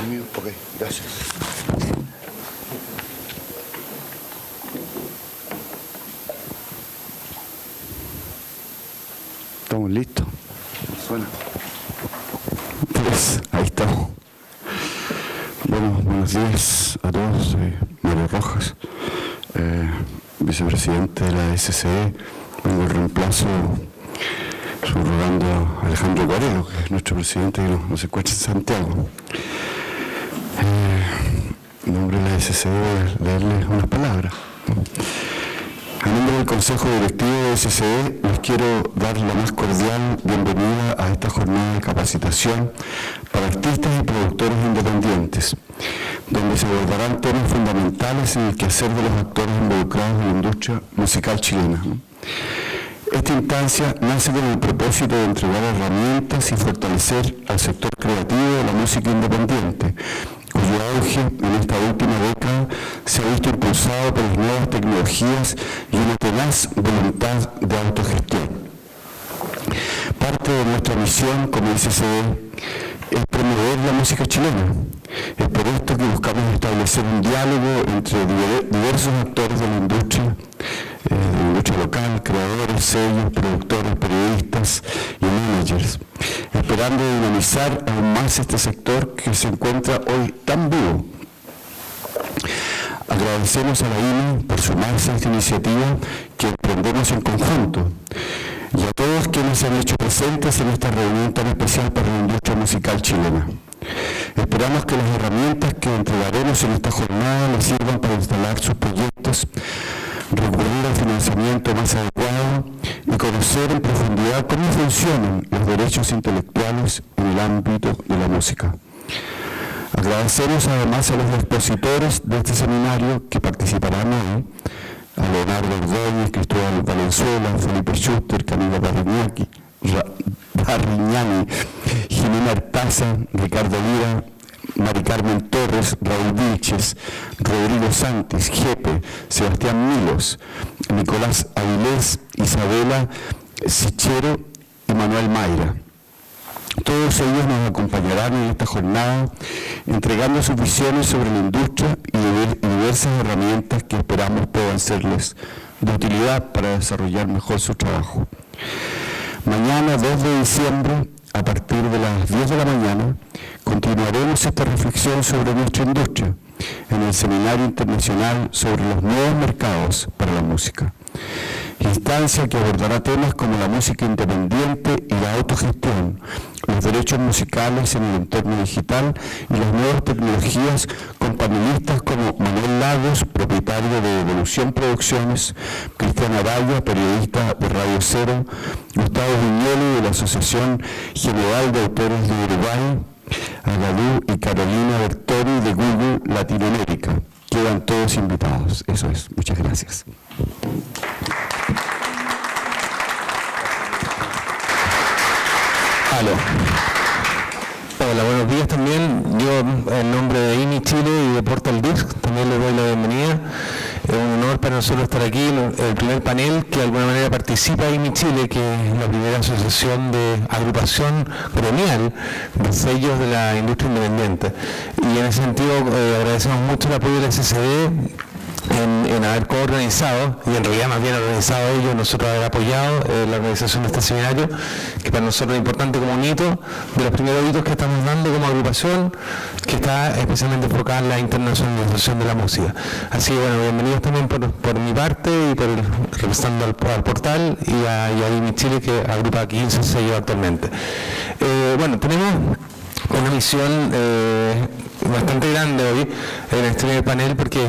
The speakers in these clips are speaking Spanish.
mío? Ok, gracias. ¿Estamos listos? Suena. Pues, ahí estamos. Bueno, buenos días a todos. Soy Mario Rojas, vicepresidente de la SCE. Vengo en reemplazo, subrogando a Alejandro Guarelo, que es nuestro presidente y nos encuentra en Santiago. En nombre de la SCE voy a leerles unas palabras. En nombre del Consejo Directivo de SCE, les quiero dar la más cordial bienvenida a esta jornada de capacitación para artistas y productores independientes, donde se abordarán temas fundamentales en el quehacer de los actores involucrados en la industria musical chilena. Esta instancia nace con el propósito de entregar herramientas y fortalecer al sector creativo de la música independiente, cuyo auge en esta última década se ha visto impulsado por las nuevas tecnologías y una tenaz voluntad de autogestión. Parte de nuestra misión como SCE es promover la música chilena. Es por esto que buscamos establecer un diálogo entre diversos actores de la industria local, creadores, sellos, productores, periodistas y managers, esperando dinamizar aún más este sector que se encuentra hoy tan vivo. Agradecemos a la INE por sumarse a esta iniciativa que emprendemos en conjunto y a todos quienes se han hecho presentes en esta reunión tan especial para la industria musical chilena. Esperamos que las herramientas que entregaremos en esta jornada les sirvan para instalar sus proyectos, recurrir al financiamiento más adecuado y conocer en profundidad cómo funcionan los derechos intelectuales en el ámbito de la música. Agradecemos además a los expositores de este seminario que participarán hoy, a Leonardo Ordóñez, Cristóbal Valenzuela, Felipe Schuster, Camila Barriñani, Jimena Artaza, Ricardo Lira, Mari Carmen Torres, Raúl Vilches, Rodrigo Santis, Jepe, Sebastián Milos, Nicolás Avilés, Isabela Sichero y Manuel Mayra. Todos ellos nos acompañarán en esta jornada entregando sus visiones sobre la industria y diversas herramientas que esperamos puedan serles de utilidad para desarrollar mejor su trabajo. Mañana, 2 de diciembre, a partir de las 10 de la mañana, continuaremos esta reflexión sobre nuestra industria en el Seminario Internacional sobre los Nuevos Mercados para la Música, instancia que abordará temas como la música independiente y la autogestión, los derechos musicales en el entorno digital y las nuevas tecnologías, con panelistas como Manuel Lagos, propietario de Evolución Producciones, Cristian Araya, periodista de Radio Cero, Gustavo Viñoli de la Asociación General de Autores de Uruguay, Agadú y Carolina Bertoni de Google Latinoamérica. Quedan todos invitados. Eso es. Muchas gracias. Aló. Hola, buenos días también. Yo, en nombre de IMI Chile y de Portal Disc, también les doy la bienvenida. Es un honor para nosotros estar aquí en el primer panel que de alguna manera participa IMI Chile, que es la primera asociación de agrupación gremial de sellos de la industria independiente. Y en ese sentido agradecemos mucho el apoyo de la SCD en haber coorganizado, y en realidad más bien organizado ellos, nosotros haber apoyado la organización de este seminario, que para nosotros es importante como un hito, de los primeros hitos que estamos dando como agrupación, que está especialmente enfocada en la internacionalización de la música. Así que bueno, bienvenidos también por mi parte y representando al portal y a IMI Chile, que agrupa 15 sellos actualmente. Bueno, tenemos una misión bastante grande hoy en este primer panel, porque es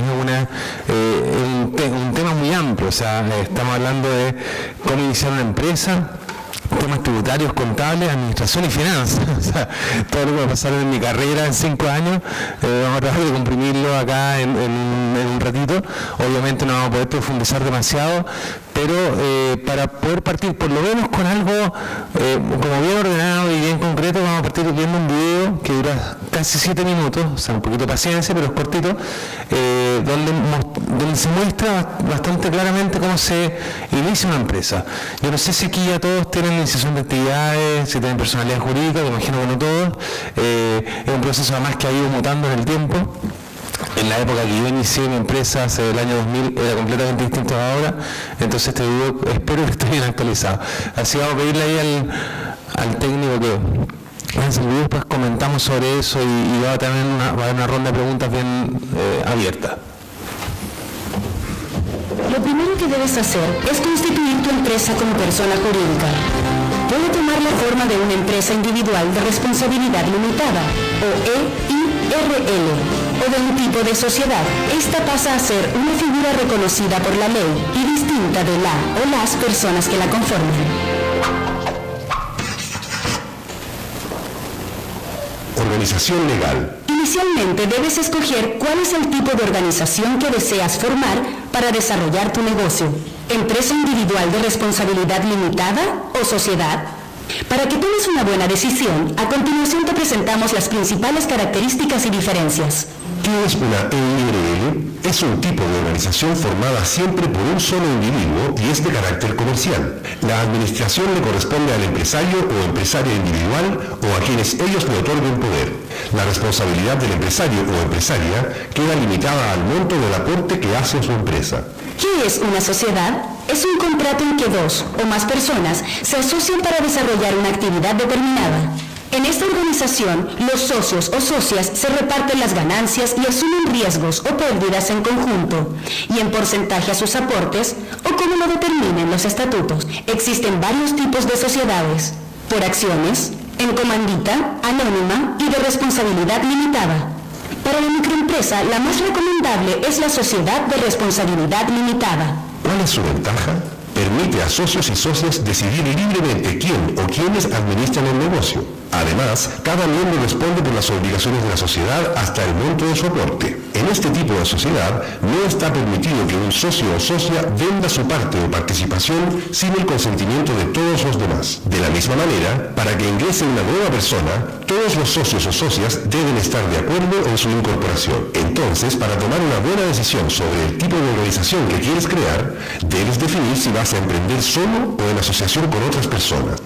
un tema muy amplio. O sea, estamos hablando de cómo iniciar una empresa, temas tributarios, contables, administración y finanzas. O sea, todo lo que va a pasar en mi carrera en 5 años, vamos a tratar de comprimirlo acá en un ratito. Obviamente no vamos a poder profundizar demasiado, pero para poder partir por lo menos con algo como bien ordenado y bien concreto, vamos a partir viendo un video que dura casi 7 minutos, o sea, un poquito de paciencia, pero es cortito, donde se muestra bastante claramente cómo se inicia una empresa. Yo no sé si aquí ya todos tienen iniciación de actividades, si tienen personalidad jurídica, me imagino que no todos, es un proceso además que ha ido mutando en el tiempo. En la época que yo inicié mi empresa, hace el año 2000, era completamente distinto a ahora, entonces este video espero que esté bien actualizado. Así vamos a pedirle ahí al técnico que lance el video, después comentamos sobre eso y va a haber una ronda de preguntas bien abierta. Lo primero que debes hacer es constituir tu empresa como persona jurídica. Puede tomar la forma de una empresa individual de responsabilidad limitada, o EIRL, o de un tipo de sociedad. Esta pasa a ser una figura reconocida por la ley y distinta de la o las personas que la conforman. Organización legal. Inicialmente debes escoger cuál es el tipo de organización que deseas formar para desarrollar tu negocio. ¿Empresa individual de responsabilidad limitada o sociedad? Para que tomes una buena decisión, a continuación te presentamos las principales características y diferencias. ¿Qué es una EIRL? Es un tipo de organización formada siempre por un solo individuo y es de carácter comercial. La administración le corresponde al empresario o empresaria individual o a quienes ellos le otorguen poder. La responsabilidad del empresario o empresaria queda limitada al monto del aporte que hace a su empresa. ¿Qué es una sociedad? Es un contrato en que dos o más personas se asocian para desarrollar una actividad determinada. En esta organización, los socios o socias se reparten las ganancias y asumen riesgos o pérdidas en conjunto y en porcentaje a sus aportes o como lo determinen los estatutos. Existen varios tipos de sociedades: por acciones, en comandita, anónima y de responsabilidad limitada. Para la microempresa, la más recomendable es la sociedad de responsabilidad limitada. ¿Cuál es su ventaja? Permite a socios y socias decidir libremente quién o quiénes administran el negocio. Además, cada miembro responde por las obligaciones de la sociedad hasta el monto de su aporte. En este tipo de sociedad no está permitido que un socio o socia venda su parte o participación sin el consentimiento de todos los demás. De la misma manera, para que ingrese una nueva persona, todos los socios o socias deben estar de acuerdo en su incorporación. Entonces, para tomar una buena decisión sobre el tipo de organización que quieres crear, debes definir si vas a emprender solo o en asociación con otras personas.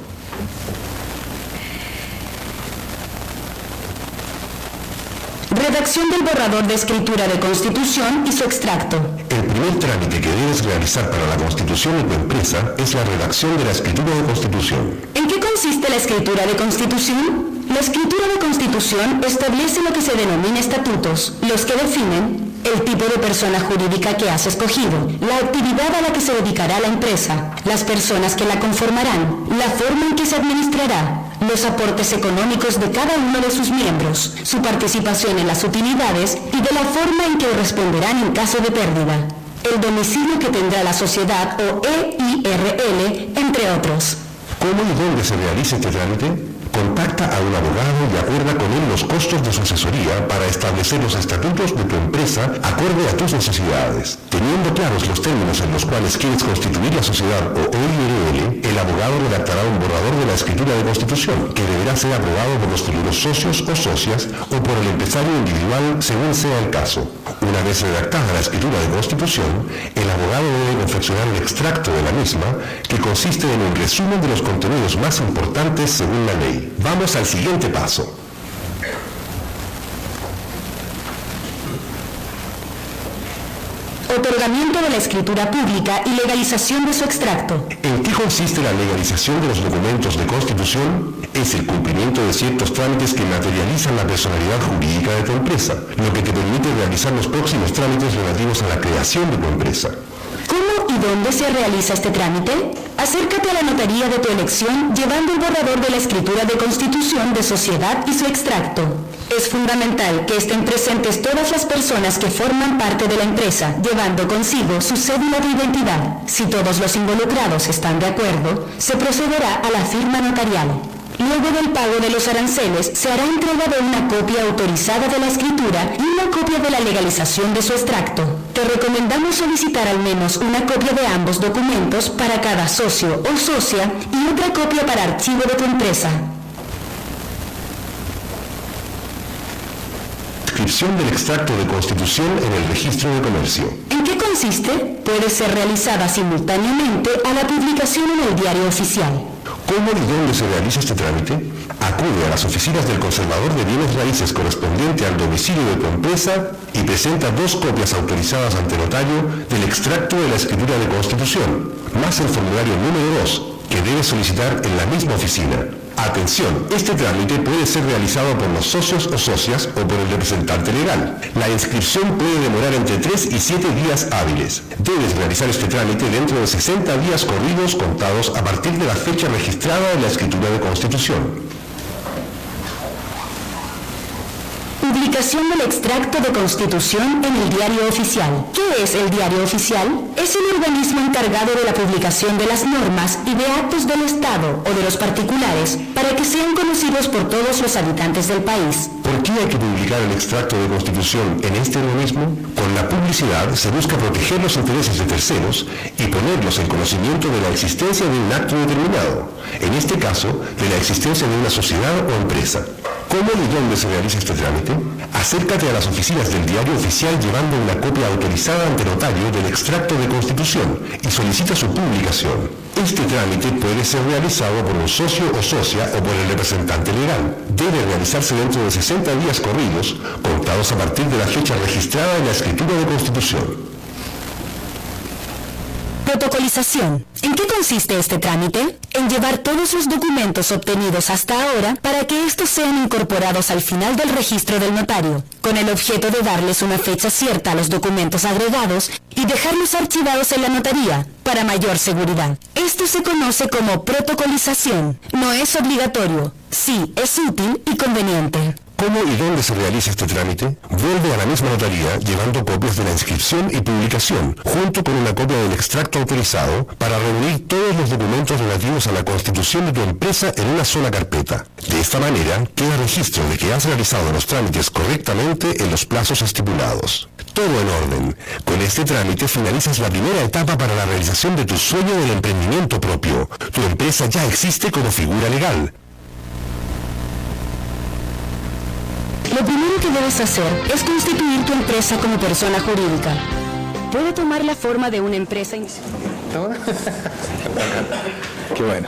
Redacción del borrador de escritura de constitución y su extracto. El primer trámite que debes realizar para la constitución de tu empresa es la redacción de la escritura de constitución. ¿En qué consiste la escritura de constitución? La escritura de constitución establece lo que se denomina estatutos, los que definen el tipo de persona jurídica que has escogido, la actividad a la que se dedicará la empresa, las personas que la conformarán, la forma en que se administrará, los aportes económicos de cada uno de sus miembros, su participación en las utilidades y de la forma en que responderán en caso de pérdida, el domicilio que tendrá la sociedad o EIRL, entre otros. ¿Cómo y dónde se realiza este trámite? Contacta a un abogado y acuerda con él los costos de su asesoría para establecer los estatutos de tu empresa acorde a tus necesidades. Teniendo claros los términos en los cuales quieres constituir la sociedad o EIRL, el abogado redactará un borrador de la escritura de constitución, que deberá ser aprobado por los futuros socios o socias o por el empresario individual según sea el caso. Una vez redactada la escritura de constitución, el abogado debe confeccionar el extracto de la misma, que consiste en un resumen de los contenidos más importantes según la ley. Vamos al siguiente paso. Otorgamiento de la escritura pública y legalización de su extracto. ¿En qué consiste la legalización de los documentos de constitución? Es el cumplimiento de ciertos trámites que materializan la personalidad jurídica de tu empresa, lo que te permite realizar los próximos trámites relativos a la creación de tu empresa. ¿Cómo y dónde se realiza este trámite? Acércate a la notaría de tu elección llevando el borrador de la escritura de constitución de sociedad y su extracto. Es fundamental que estén presentes todas las personas que forman parte de la empresa, llevando consigo su cédula de identidad. Si todos los involucrados están de acuerdo, se procederá a la firma notarial. Luego del pago de los aranceles, se hará entrega de una copia autorizada de la escritura y una copia de la legalización de su extracto. Te recomendamos solicitar al menos una copia de ambos documentos para cada socio o socia y otra copia para archivo de tu empresa. Inscripción del extracto de constitución en el registro de comercio. ¿En qué consiste? Puede ser realizada simultáneamente a la publicación en el diario oficial. ¿Cómo y dónde se realiza este trámite? Acude a las oficinas del conservador de bienes raíces correspondiente al domicilio de tu empresa y presenta 2 copias autorizadas ante notario del extracto de la escritura de constitución, más el formulario número 2, que debes solicitar en la misma oficina. Atención, este trámite puede ser realizado por los socios o socias o por el representante legal. La inscripción puede demorar entre 3 y 7 días hábiles. Debes realizar este trámite dentro de 60 días corridos contados a partir de la fecha registrada en la escritura de constitución. Publicación del extracto de constitución en el Diario Oficial. ¿Qué es el Diario Oficial? Es el organismo encargado de la publicación de las normas y de actos del Estado o de los particulares para que sean conocidos por todos los habitantes del país. ¿Por qué hay que publicar el extracto de constitución en este organismo? Con la publicidad se busca proteger los intereses de terceros y ponerlos en conocimiento de la existencia de un acto determinado, en este caso, de la existencia de una sociedad o empresa. ¿Cómo y dónde se realiza este trámite? Acércate a las oficinas del Diario Oficial llevando una copia autorizada ante notario del extracto de constitución y solicita su publicación. Este trámite puede ser realizado por un socio o socia o por el representante legal. Debe realizarse dentro de 60 días corridos, contados a partir de la fecha registrada en la escritura de constitución. Protocolización. ¿En qué consiste este trámite? En llevar todos los documentos obtenidos hasta ahora para que estos sean incorporados al final del registro del notario, con el objeto de darles una fecha cierta a los documentos agregados y dejarlos archivados en la notaría para mayor seguridad. Esto se conoce como protocolización. No es obligatorio. Sí, es útil y conveniente. ¿Cómo y dónde se realiza este trámite? Vuelve a la misma notaría llevando copias de la inscripción y publicación, junto con una copia del extracto autorizado, para reunir todos los documentos relativos a la constitución de tu empresa en una sola carpeta. De esta manera, queda registro de que has realizado los trámites correctamente en los plazos estipulados. Todo en orden. Con este trámite finalizas la primera etapa para la realización de tu sueño del emprendimiento propio. Tu empresa ya existe como figura legal. Lo primero que debes hacer es constituir tu empresa como persona jurídica. Puede tomar la forma de una empresa. Qué bueno.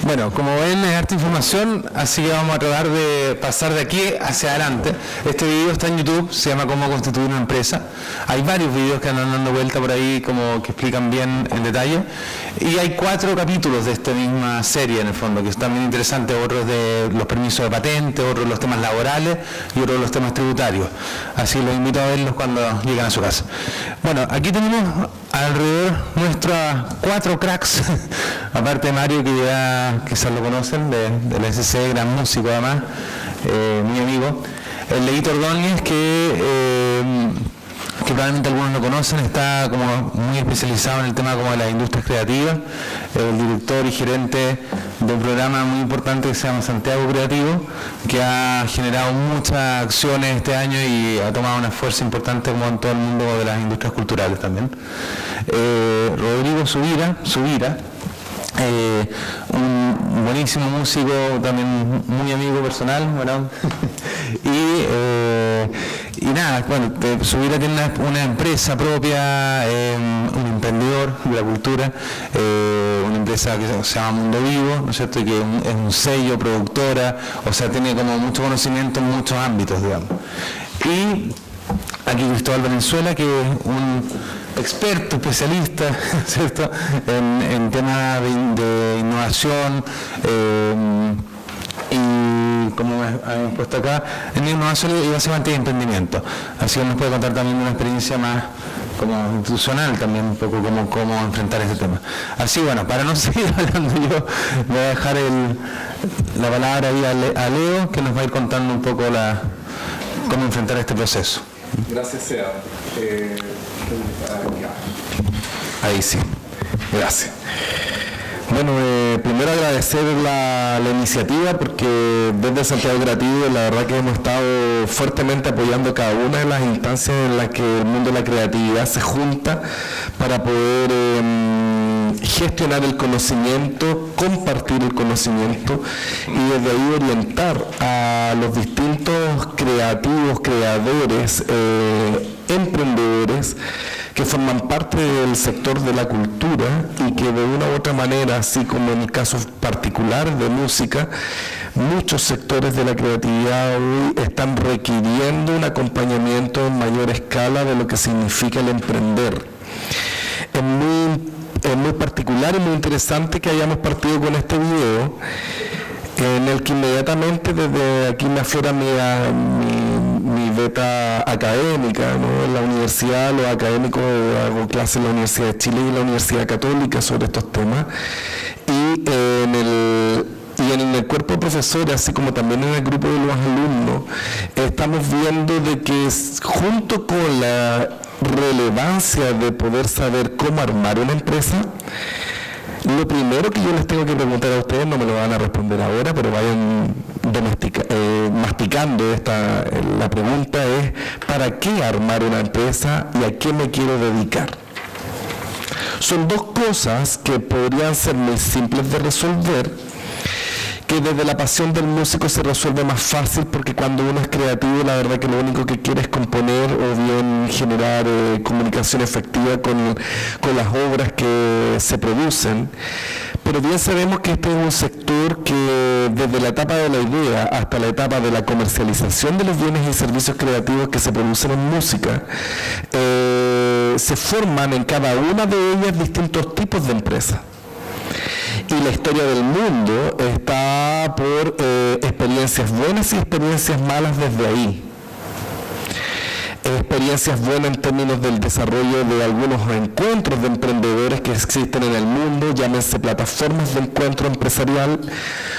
Bueno, como ven, es harta información, así que vamos a tratar de pasar de aquí hacia adelante. Este video está en YouTube, se llama Cómo constituir una empresa. Hay varios videos que andan dando vuelta por ahí, como que explican bien en detalle. Y hay 4 capítulos de esta misma serie, en el fondo, que están bien interesantes. Otros de los permisos de patente, otros de los temas laborales y otros de los temas tributarios. Así los invito a verlos cuando lleguen a su casa. Bueno, aquí tenemos alrededor nuestras 4 cracks, aparte de Mario, que ya quizás lo conocen, del SC, gran músico además, muy amigo. El Leito Ordóñez, que probablemente algunos lo conocen, está como muy especializado en el tema como de las industrias creativas, el director y gerente de un programa muy importante que se llama Santiago Creativo, que ha generado muchas acciones este año y ha tomado una fuerza importante como en todo el mundo de las industrias culturales también. Rodrigo Subira, un buenísimo músico, también muy amigo personal, ¿verdad? Y nada, bueno, Subira tiene una empresa propia, un emprendedor de la cultura, una empresa que se llama Mundo Vivo, ¿no es cierto? Y que es un sello, productora, o sea, tiene como mucho conocimiento en muchos ámbitos, digamos. Y aquí Cristóbal Valenzuela, que es un experto, especialista, ¿cierto?, en temas de innovación, y como habíamos puesto acá, en innovación y básicamente de emprendimiento. Así que nos puede contar también una experiencia más como institucional también, un poco cómo enfrentar este tema. Así, bueno, para no seguir hablando yo, voy a dejar la palabra ahí a Leo, que nos va a ir contando un poco cómo enfrentar este proceso. Gracias, Seba. Ahí sí, gracias. Bueno, primero agradecer la iniciativa, porque desde Santiago Creativo la verdad que hemos estado fuertemente apoyando cada una de las instancias en las que el mundo de la creatividad se junta para poder gestionar el conocimiento, compartir el conocimiento y desde ahí orientar a los distintos creativos, creadores, emprendedores que forman parte del sector de la cultura y que de una u otra manera, así como en el caso particular de música, muchos sectores de la creatividad hoy están requiriendo un acompañamiento en mayor escala de lo que significa el emprender. Es muy particular y muy interesante que hayamos partido con este video, en el que inmediatamente desde aquí me afiora mi beta académica, ¿no? En la universidad, los académicos, hago clases en la Universidad de Chile y en la Universidad Católica sobre estos temas, y en el cuerpo de profesores, así como también en el grupo de los alumnos, estamos viendo de que junto con la relevancia de poder saber cómo armar una empresa, lo primero que yo les tengo que preguntar a ustedes, no me lo van a responder ahora, pero vayan masticando la pregunta es: ¿para qué armar una empresa y a qué me quiero dedicar? Son dos cosas que podrían ser muy simples de resolver, que desde la pasión del músico se resuelve más fácil, porque cuando uno es creativo, la verdad que lo único que quiere es componer o bien generar comunicación efectiva con las obras que se producen. Pero bien sabemos que este es un sector que desde la etapa de la idea hasta la etapa de la comercialización de los bienes y servicios creativos que se producen en música, se forman en cada una de ellas distintos tipos de empresas. Y la historia del mundo está por experiencias buenas y experiencias malas desde ahí. Experiencias buenas en términos del desarrollo de algunos encuentros de emprendedores que existen en el mundo, llámense plataformas de encuentro empresarial,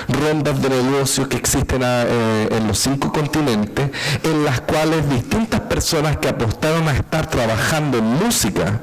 rondas de negocios que existen en los 5 continentes, en las cuales distintas personas que apostaron a estar trabajando en música,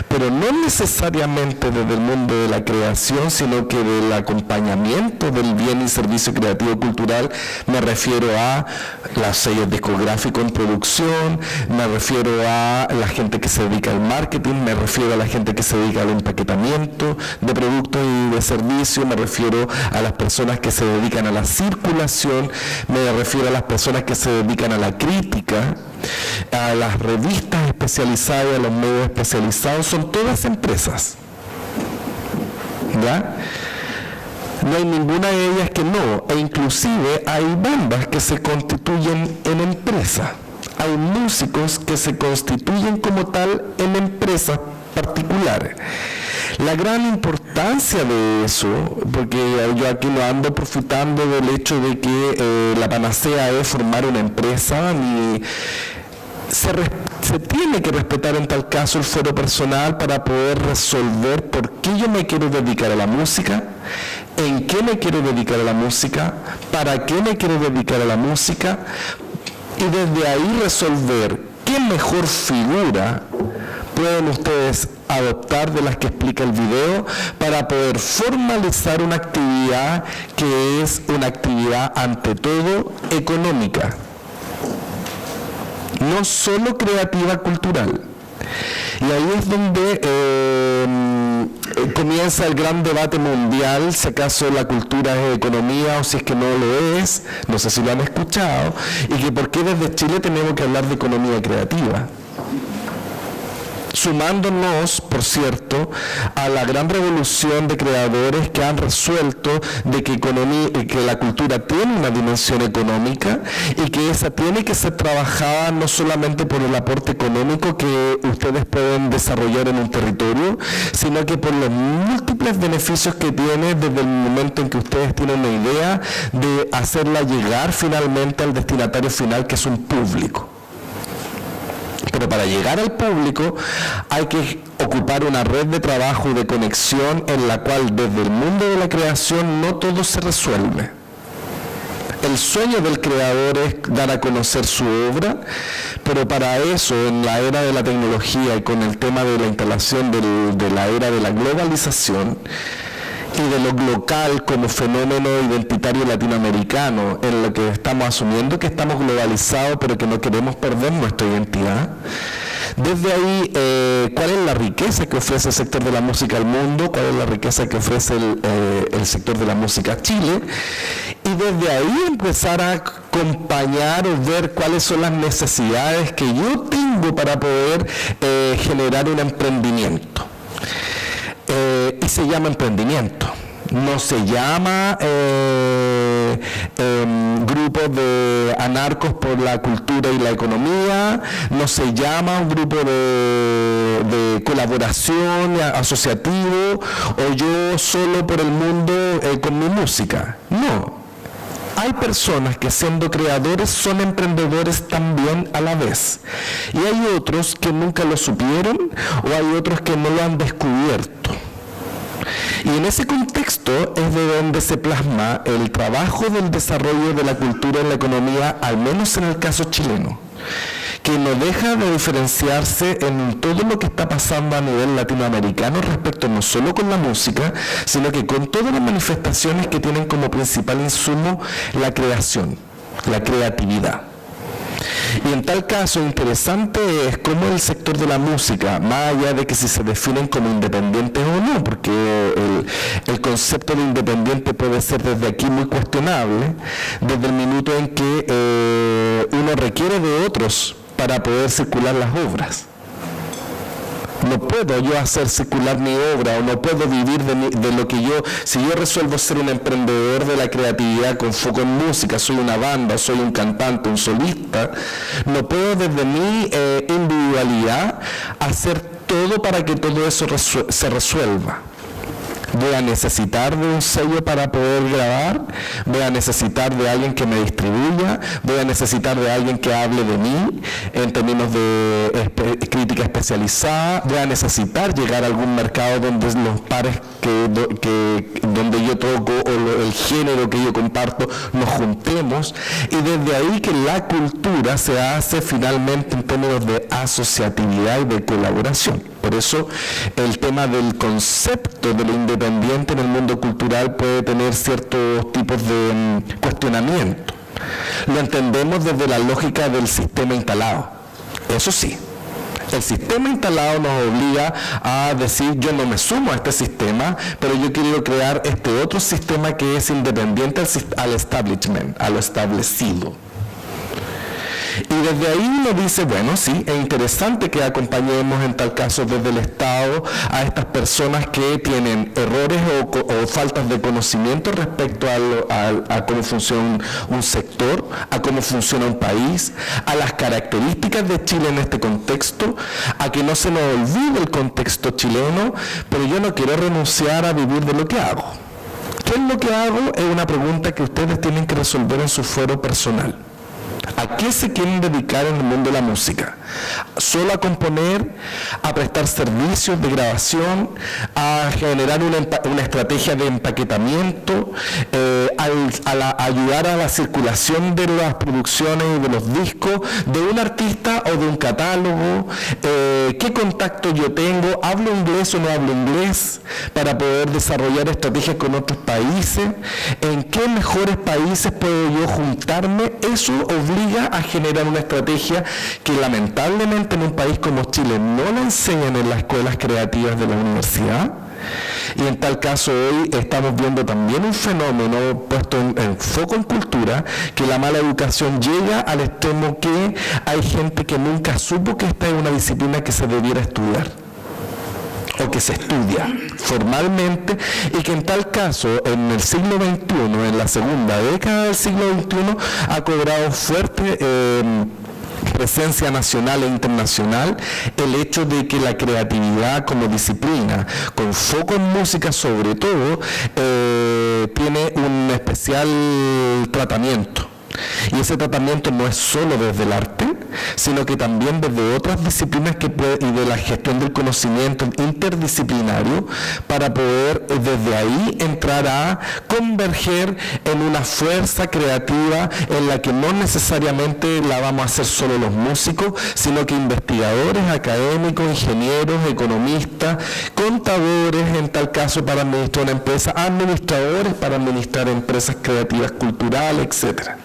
pero no necesariamente desde el mundo de la creación, sino que del acompañamiento del bien y servicio creativo cultural, me refiero a los sellos discográficos en producción, me refiero a la gente que se dedica al marketing, me refiero a la gente que se dedica al empaquetamiento de productos y de servicios, me refiero a las personas que se dedican a la circulación, me refiero a las personas que se dedican a la crítica, a las revistas especializadas, a los medios especializados, son todas empresas. ¿Ya? No hay ninguna de ellas que no, e inclusive hay bandas que se constituyen en empresas. Hay músicos que se constituyen como tal en empresas particulares. La gran importancia de eso, porque yo aquí no ando profitando del hecho de que la panacea es formar una empresa, ni se tiene que respetar en tal caso el fuero personal para poder resolver por qué yo me quiero dedicar a la música, en qué me quiero dedicar a la música, para qué me quiero dedicar a la música, y desde ahí resolver qué mejor figura pueden ustedes adoptar de las que explica el video para poder formalizar una actividad que es una actividad ante todo económica, no solo creativa cultural. Y ahí es donde comienza el gran debate mundial, si acaso la cultura es economía o si es que no lo es, no sé si lo han escuchado, y que por qué desde Chile tenemos que hablar de economía creativa. Sumándonos, por cierto, a la gran revolución de creadores que han resuelto de que la cultura tiene una dimensión económica y que esa tiene que ser trabajada no solamente por el aporte económico que ustedes pueden desarrollar en un territorio, sino que por los múltiples beneficios que tiene desde el momento en que ustedes tienen una idea de hacerla llegar finalmente al destinatario final, que es un público. Pero para llegar al público hay que ocupar una red de trabajo y de conexión en la cual desde el mundo de la creación no todo se resuelve. El sueño del creador es dar a conocer su obra, pero para eso, en la era de la tecnología y con el tema de la instalación de la era de la globalización, y de lo local como fenómeno identitario latinoamericano, en lo que estamos asumiendo que estamos globalizados, pero que no queremos perder nuestra identidad. Desde ahí, ¿cuál es la riqueza que ofrece el sector de la música al mundo? ¿Cuál es la riqueza que ofrece el sector de la música a Chile? Y desde ahí empezar a acompañar o ver cuáles son las necesidades que yo tengo para poder generar un emprendimiento. Y se llama emprendimiento. No se llama grupo de anarcos por la cultura y la economía, no se llama un grupo de colaboración asociativo o yo solo por el mundo con mi música. No. Hay personas que siendo creadores son emprendedores también a la vez. Y hay otros que nunca lo supieron o hay otros que no lo han descubierto. Y en ese contexto es de donde se plasma el trabajo del desarrollo de la cultura en la economía, al menos en el caso chileno, que no deja de diferenciarse en todo lo que está pasando a nivel latinoamericano respecto no solo con la música, sino que con todas las manifestaciones que tienen como principal insumo la creación, la creatividad. Y en tal caso, interesante es cómo el sector de la música, más allá de que si se definen como independientes o no, porque el concepto de independiente puede ser desde aquí muy cuestionable, desde el minuto en que uno requiere de otros para poder circular las obras. No puedo yo hacer circular mi obra o no puedo vivir de lo que yo, si yo resuelvo ser un emprendedor de la creatividad con foco en música, soy una banda, soy un cantante, un solista, no puedo desde mi individualidad hacer todo para que todo eso se resuelva. Voy a necesitar de un sello para poder grabar, voy a necesitar de alguien que me distribuya, voy a necesitar de alguien que hable de mí en términos de crítica especializada, voy a necesitar llegar a algún mercado donde los pares donde yo toco o el género que yo comparto nos juntemos, y desde ahí que la cultura se hace finalmente en términos de asociatividad y de colaboración. Por eso el tema del concepto de lo independiente en el mundo cultural puede tener ciertos tipos de cuestionamiento. Lo entendemos desde la lógica del sistema instalado. Eso sí, el sistema instalado nos obliga a decir yo no me sumo a este sistema, pero yo quiero crear este otro sistema que es independiente al establishment, a lo establecido. Y desde ahí uno dice, bueno, sí, es interesante que acompañemos en tal caso desde el Estado a estas personas que tienen errores o faltas de conocimiento respecto a cómo funciona un sector, a cómo funciona un país, a las características de Chile en este contexto, a que no se nos olvide el contexto chileno, pero yo no quiero renunciar a vivir de lo que hago. ¿Qué es lo que hago? Es una pregunta que ustedes tienen que resolver en su fuero personal. ¿A qué se quieren dedicar en el mundo de la música? ¿Solo a componer, a prestar servicios de grabación, a generar una estrategia de empaquetamiento, a ayudar a la circulación de las producciones y de los discos de un artista o de un catálogo? ¿Qué contacto yo tengo? ¿Hablo inglés o no hablo inglés? Para poder desarrollar estrategias con otros países. ¿En qué mejores países puedo yo juntarme? Eso obliga a generar una estrategia que lamentablemente en un país como Chile no la enseñan en las escuelas creativas de la universidad. Y en tal caso hoy estamos viendo también un fenómeno puesto en foco en cultura, que la mala educación llega al extremo que hay gente que nunca supo que esta es una disciplina que se debiera estudiar o que se estudia formalmente, y que en tal caso en el siglo XXI, en la segunda década del siglo XXI, ha cobrado fuerte presencia nacional e internacional el hecho de que la creatividad como disciplina, con foco en música sobre todo, tiene un especial tratamiento. Y ese tratamiento no es solo desde el arte, sino que también desde otras disciplinas y de la gestión del conocimiento interdisciplinario, para poder desde ahí entrar a converger en una fuerza creativa en la que no necesariamente la vamos a hacer solo los músicos, sino que investigadores, académicos, ingenieros, economistas, contadores, en tal caso para administrar una empresa, administradores para administrar empresas creativas culturales, etcétera.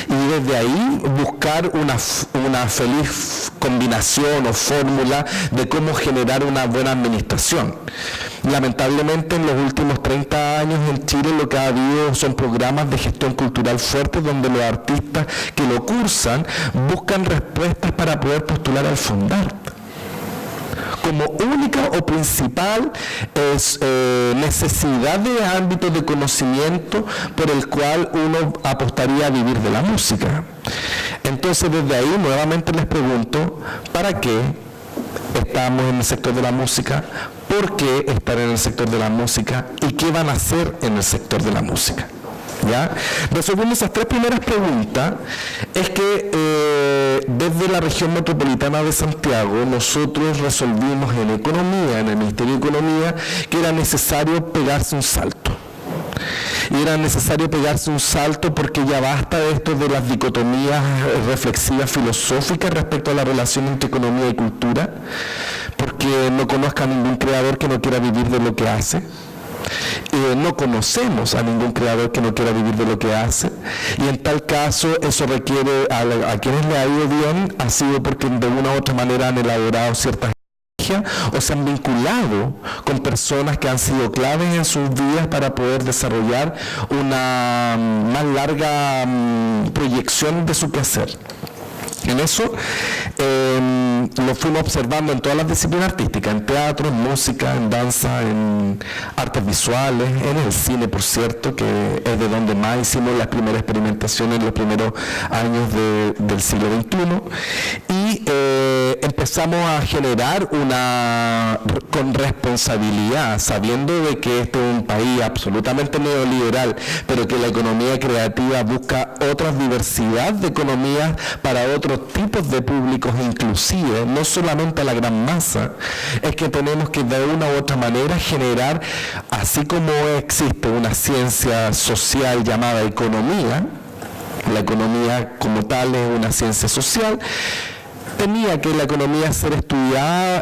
Y desde ahí buscar una feliz combinación o fórmula de cómo generar una buena administración. Lamentablemente en los últimos 30 años en Chile lo que ha habido son programas de gestión cultural fuertes donde los artistas que lo cursan buscan respuestas para poder postular al Fondart. como única o principal necesidad de ámbito de conocimiento por el cual uno apostaría a vivir de la música. Entonces, desde ahí nuevamente les pregunto, ¿para qué estamos en el sector de la música? ¿Por qué estar en el sector de la música? ¿Y qué van a hacer en el sector de la música? ¿Ya? Resolviendo esas tres primeras preguntas, es que desde la región metropolitana de Santiago nosotros resolvimos en economía, en el Ministerio de Economía, que era necesario pegarse un salto. Y era necesario pegarse un salto porque ya basta de esto de las dicotomías reflexivas filosóficas respecto a la relación entre economía y cultura, porque no conozco a ningún creador que no quiera vivir de lo que hace. No conocemos a ningún creador que no quiera vivir de lo que hace, y en tal caso eso requiere, a quienes le ha ido bien ha sido porque de una u otra manera han elaborado ciertas o se han vinculado con personas que han sido claves en sus vidas para poder desarrollar una más larga proyección de su quehacer. En eso lo fuimos observando en todas las disciplinas artísticas, en teatro, en música, en danza, en artes visuales, en el cine, por cierto, que es de donde más hicimos las primeras experimentaciones en los primeros años del siglo XXI. Y empezamos a generar con responsabilidad, sabiendo de que este es un país absolutamente neoliberal, pero que la economía creativa busca otra diversidad de economías para otros tipos de públicos, inclusive, no solamente a la gran masa. Es que tenemos que de una u otra manera generar, así como existe una ciencia social llamada economía, la economía como tal es una ciencia social, tenía que la economía ser estudiada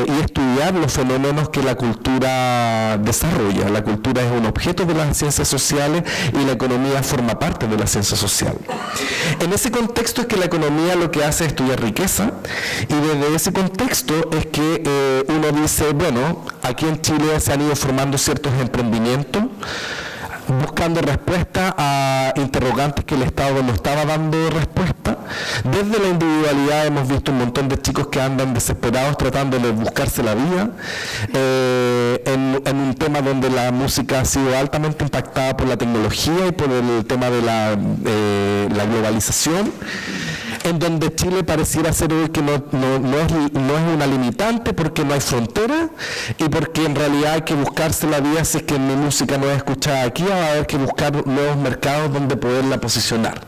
y estudiar los fenómenos que la cultura desarrolla. La cultura es un objeto de las ciencias sociales y la economía forma parte de la ciencia social. En ese contexto es que la economía lo que hace es estudiar riqueza, y desde ese contexto es que uno dice, bueno, aquí en Chile se han ido formando ciertos emprendimientos buscando respuesta a interrogantes que el Estado no estaba dando respuesta. Desde la individualidad hemos visto un montón de chicos que andan desesperados tratando de buscarse la vida, en un tema donde la música ha sido altamente impactada por la tecnología y por el tema de la globalización, en donde Chile pareciera ser hoy que no es una limitante porque no hay frontera y porque en realidad hay que buscarse la vida. Si es que mi música no es escuchada aquí, va a haber que buscar nuevos mercados donde poderla posicionar,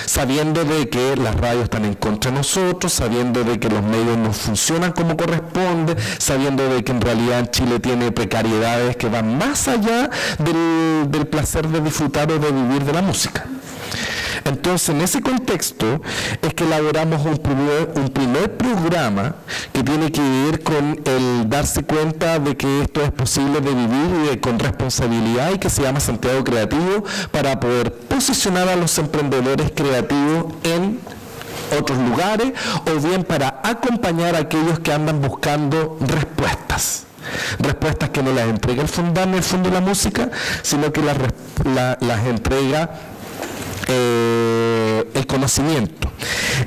sabiendo de que las radios están en contra de nosotros, sabiendo de que los medios no funcionan como corresponde, sabiendo de que en realidad Chile tiene precariedades que van más allá del placer de disfrutar o de vivir de la música. Entonces, en ese contexto es que elaboramos un primer programa que tiene que ver con el darse cuenta de que esto es posible de vivir con responsabilidad, y que se llama Santiago Creativo, para poder posicionar a los emprendedores creativos en otros lugares, o bien para acompañar a aquellos que andan buscando respuestas que no las entrega el Fundam, el Fondo de la Música, sino que las entrega el conocimiento.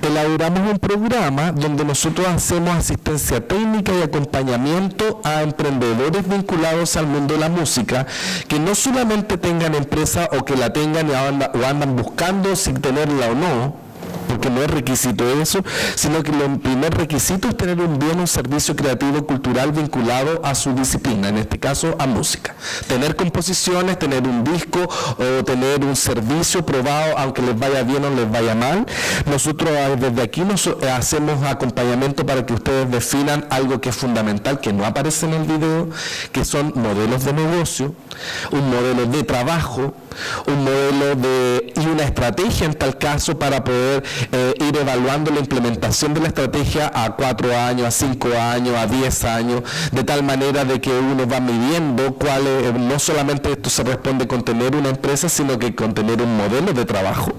Elaboramos un programa donde nosotros hacemos asistencia técnica y acompañamiento a emprendedores vinculados al mundo de la música, que no solamente tengan empresa o que la tengan o andan buscando sin tenerla o no, porque no es requisito eso, sino que el primer requisito es tener un servicio creativo cultural vinculado a su disciplina, en este caso a música. Tener composiciones, tener un disco o tener un servicio probado, aunque les vaya bien o les vaya mal. Nosotros desde aquí hacemos acompañamiento para que ustedes definan algo que es fundamental, que no aparece en el video, que son modelos de negocio, un modelo de trabajo, un modelo y una estrategia en tal caso para poder ir evaluando la implementación de la estrategia a 4 años, a 5 años, a 10 años, de tal manera de que uno va midiendo no solamente esto se responde con tener una empresa, sino que con tener un modelo de trabajo.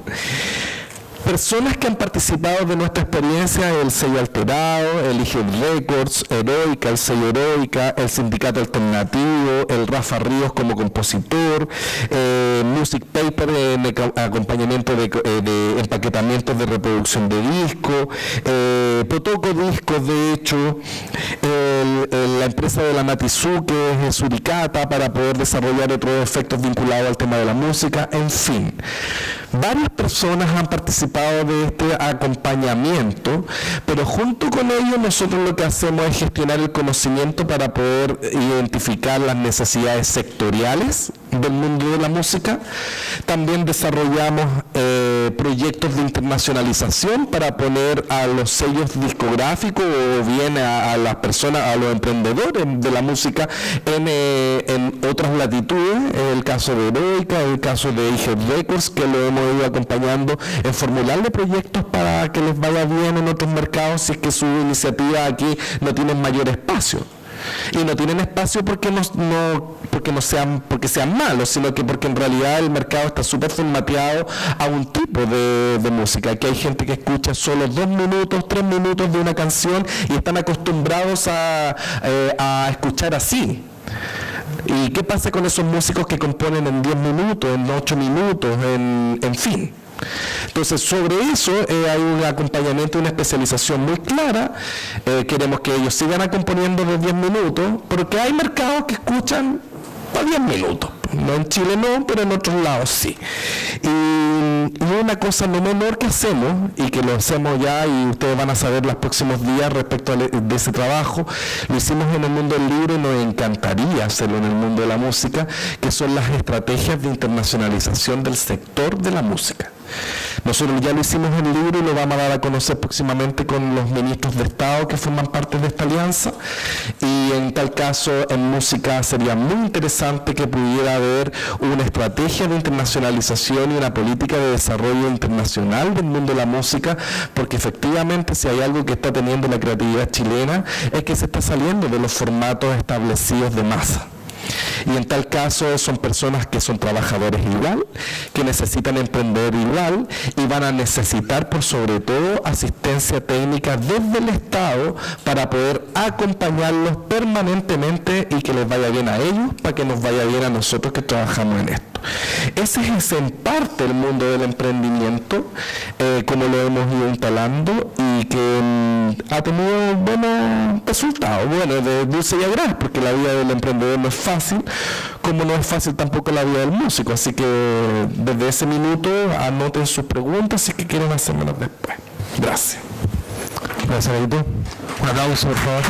Personas que han participado de nuestra experiencia: el sello Alterado, el IG Records, Heroica, el sello Heroica, el Sindicato Alternativo, el Rafa Ríos como compositor, Music Paper en acompañamiento de empaquetamientos de reproducción de disco, Potoco Discos, de hecho, la empresa de la Matizú, que es Suricata, para poder desarrollar otros efectos vinculados al tema de la música, en fin. Varias personas han participado de este acompañamiento, pero junto con ello nosotros lo que hacemos es gestionar el conocimiento para poder identificar las necesidades sectoriales del mundo de la música. También desarrollamos proyectos de internacionalización para poner a los sellos discográficos o bien a las personas, a los emprendedores de la música en otras latitudes, en el caso de Heroica, en el caso de IG Records, que lo hemos ido acompañando en formularle proyectos para que les vaya bien en otros mercados si es que su iniciativa aquí no tiene mayor espacio. Y no tienen espacio porque sean malos, sino que porque en realidad el mercado está súper formateado a un tipo de música. Aquí hay gente que escucha solo 2 minutos, 3 minutos de una canción y están acostumbrados a escuchar así. ¿Y qué pasa con esos músicos que componen en 10 minutos, en 8 minutos, en fin? Entonces, sobre eso hay un acompañamiento, una especialización muy clara. Queremos que ellos sigan componiendo de 10 minutos, porque hay mercados que escuchan a 10 minutos. No en Chile no, pero en otros lados sí. Y una cosa no menor que hacemos, y que lo hacemos ya, y ustedes van a saber los próximos días respecto de ese trabajo, lo hicimos en el mundo del libro y nos encantaría hacerlo en el mundo de la música, que son las estrategias de internacionalización del sector de la música. Nosotros ya lo hicimos en el libro y lo vamos a dar a conocer próximamente con los ministros de Estado que forman parte de esta alianza, y en tal caso en música sería muy interesante que pudiera haber una estrategia de internacionalización y una política de desarrollo internacional del mundo de la música, porque efectivamente si hay algo que está teniendo la creatividad chilena es que se está saliendo de los formatos establecidos de masa. Y en tal caso son personas que son trabajadores igual, que necesitan emprender igual y van a necesitar por sobre todo asistencia técnica desde el Estado para poder acompañarlos permanentemente y que les vaya bien a ellos para que nos vaya bien a nosotros que trabajamos en esto. Ese es en parte el mundo del emprendimiento, como lo hemos ido instalando y que ha tenido buenos resultados, bueno, de dulce y agraz, porque la vida del emprendedor no es fácil, como no es fácil tampoco la vida del músico, así que desde ese minuto anoten sus preguntas si es que quieren hacérmelas después. Gracias. Gracias, Aito. Un aplauso, por favor.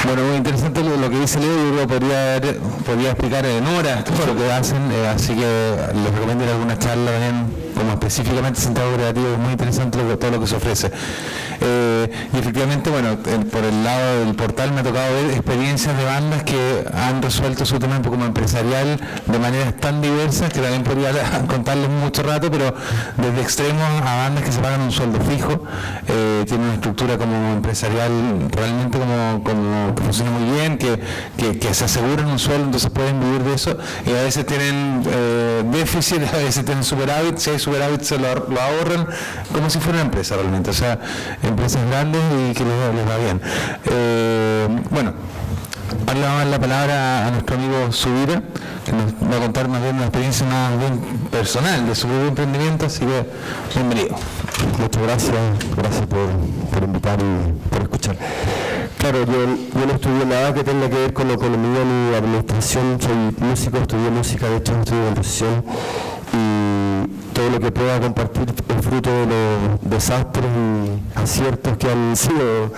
Bueno, muy interesante lo que dice Leo. Yo podría explicar en horas todo lo que hacen, así que les recomiendo ir a alguna charla también, como específicamente Santiago Creativo. Es muy interesante todo lo que se ofrece. Y efectivamente, bueno, por el lado del portal me ha tocado ver experiencias de bandas que han resuelto su tema como empresarial de maneras tan diversas que también podría contarles mucho rato, pero desde extremos a bandas que se pagan un sueldo fijo, tienen una estructura como empresarial realmente como que funciona muy bien, que se aseguran un sueldo, entonces pueden vivir de eso, y a veces tienen déficit, a veces tienen superávit. Si hay superávit se lo ahorran como si fuera una empresa realmente, o sea, empresas grandes y que les va bien. Bueno, ahora le vamos a dar la palabra a nuestro amigo Subira, que nos va a contar más bien una experiencia más bien personal de su propio emprendimiento, así que bienvenido. Muchas gracias por invitar y por escuchar. Claro, yo no estudié nada que tenga que ver con economía ni administración, soy músico, estudié música, de hecho estudié composición, y todo lo que pueda compartir es fruto de los desastres y aciertos que han sido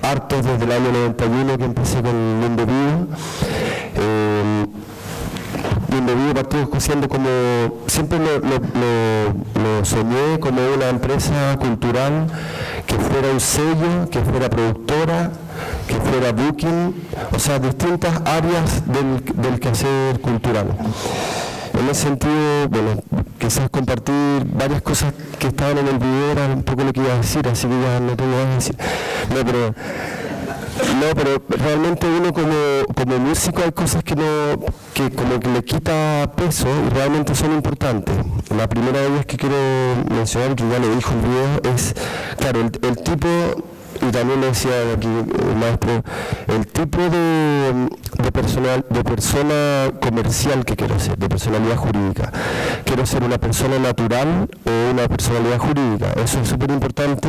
hartos desde el año 91 que empecé con Mundo Vivo. Mundo Vivo partió siendo como, siempre lo soñé como una empresa cultural que fuera un sello, que fuera productora, que fuera booking, o sea, distintas áreas del quehacer cultural. En ese sentido, bueno, quizás compartir varias cosas que estaban en el video era un poco lo que iba a decir, así que ya no tengo nada que decir. No, pero realmente uno como músico hay cosas que como que le quita peso y realmente son importantes. La primera de ellas que quiero mencionar, que ya lo dijo el video, es, claro, el tipo, y también lo decía aquí el maestro, el tipo de persona comercial que quiero ser, de personalidad jurídica. Quiero ser una persona natural o una personalidad jurídica. Eso es súper importante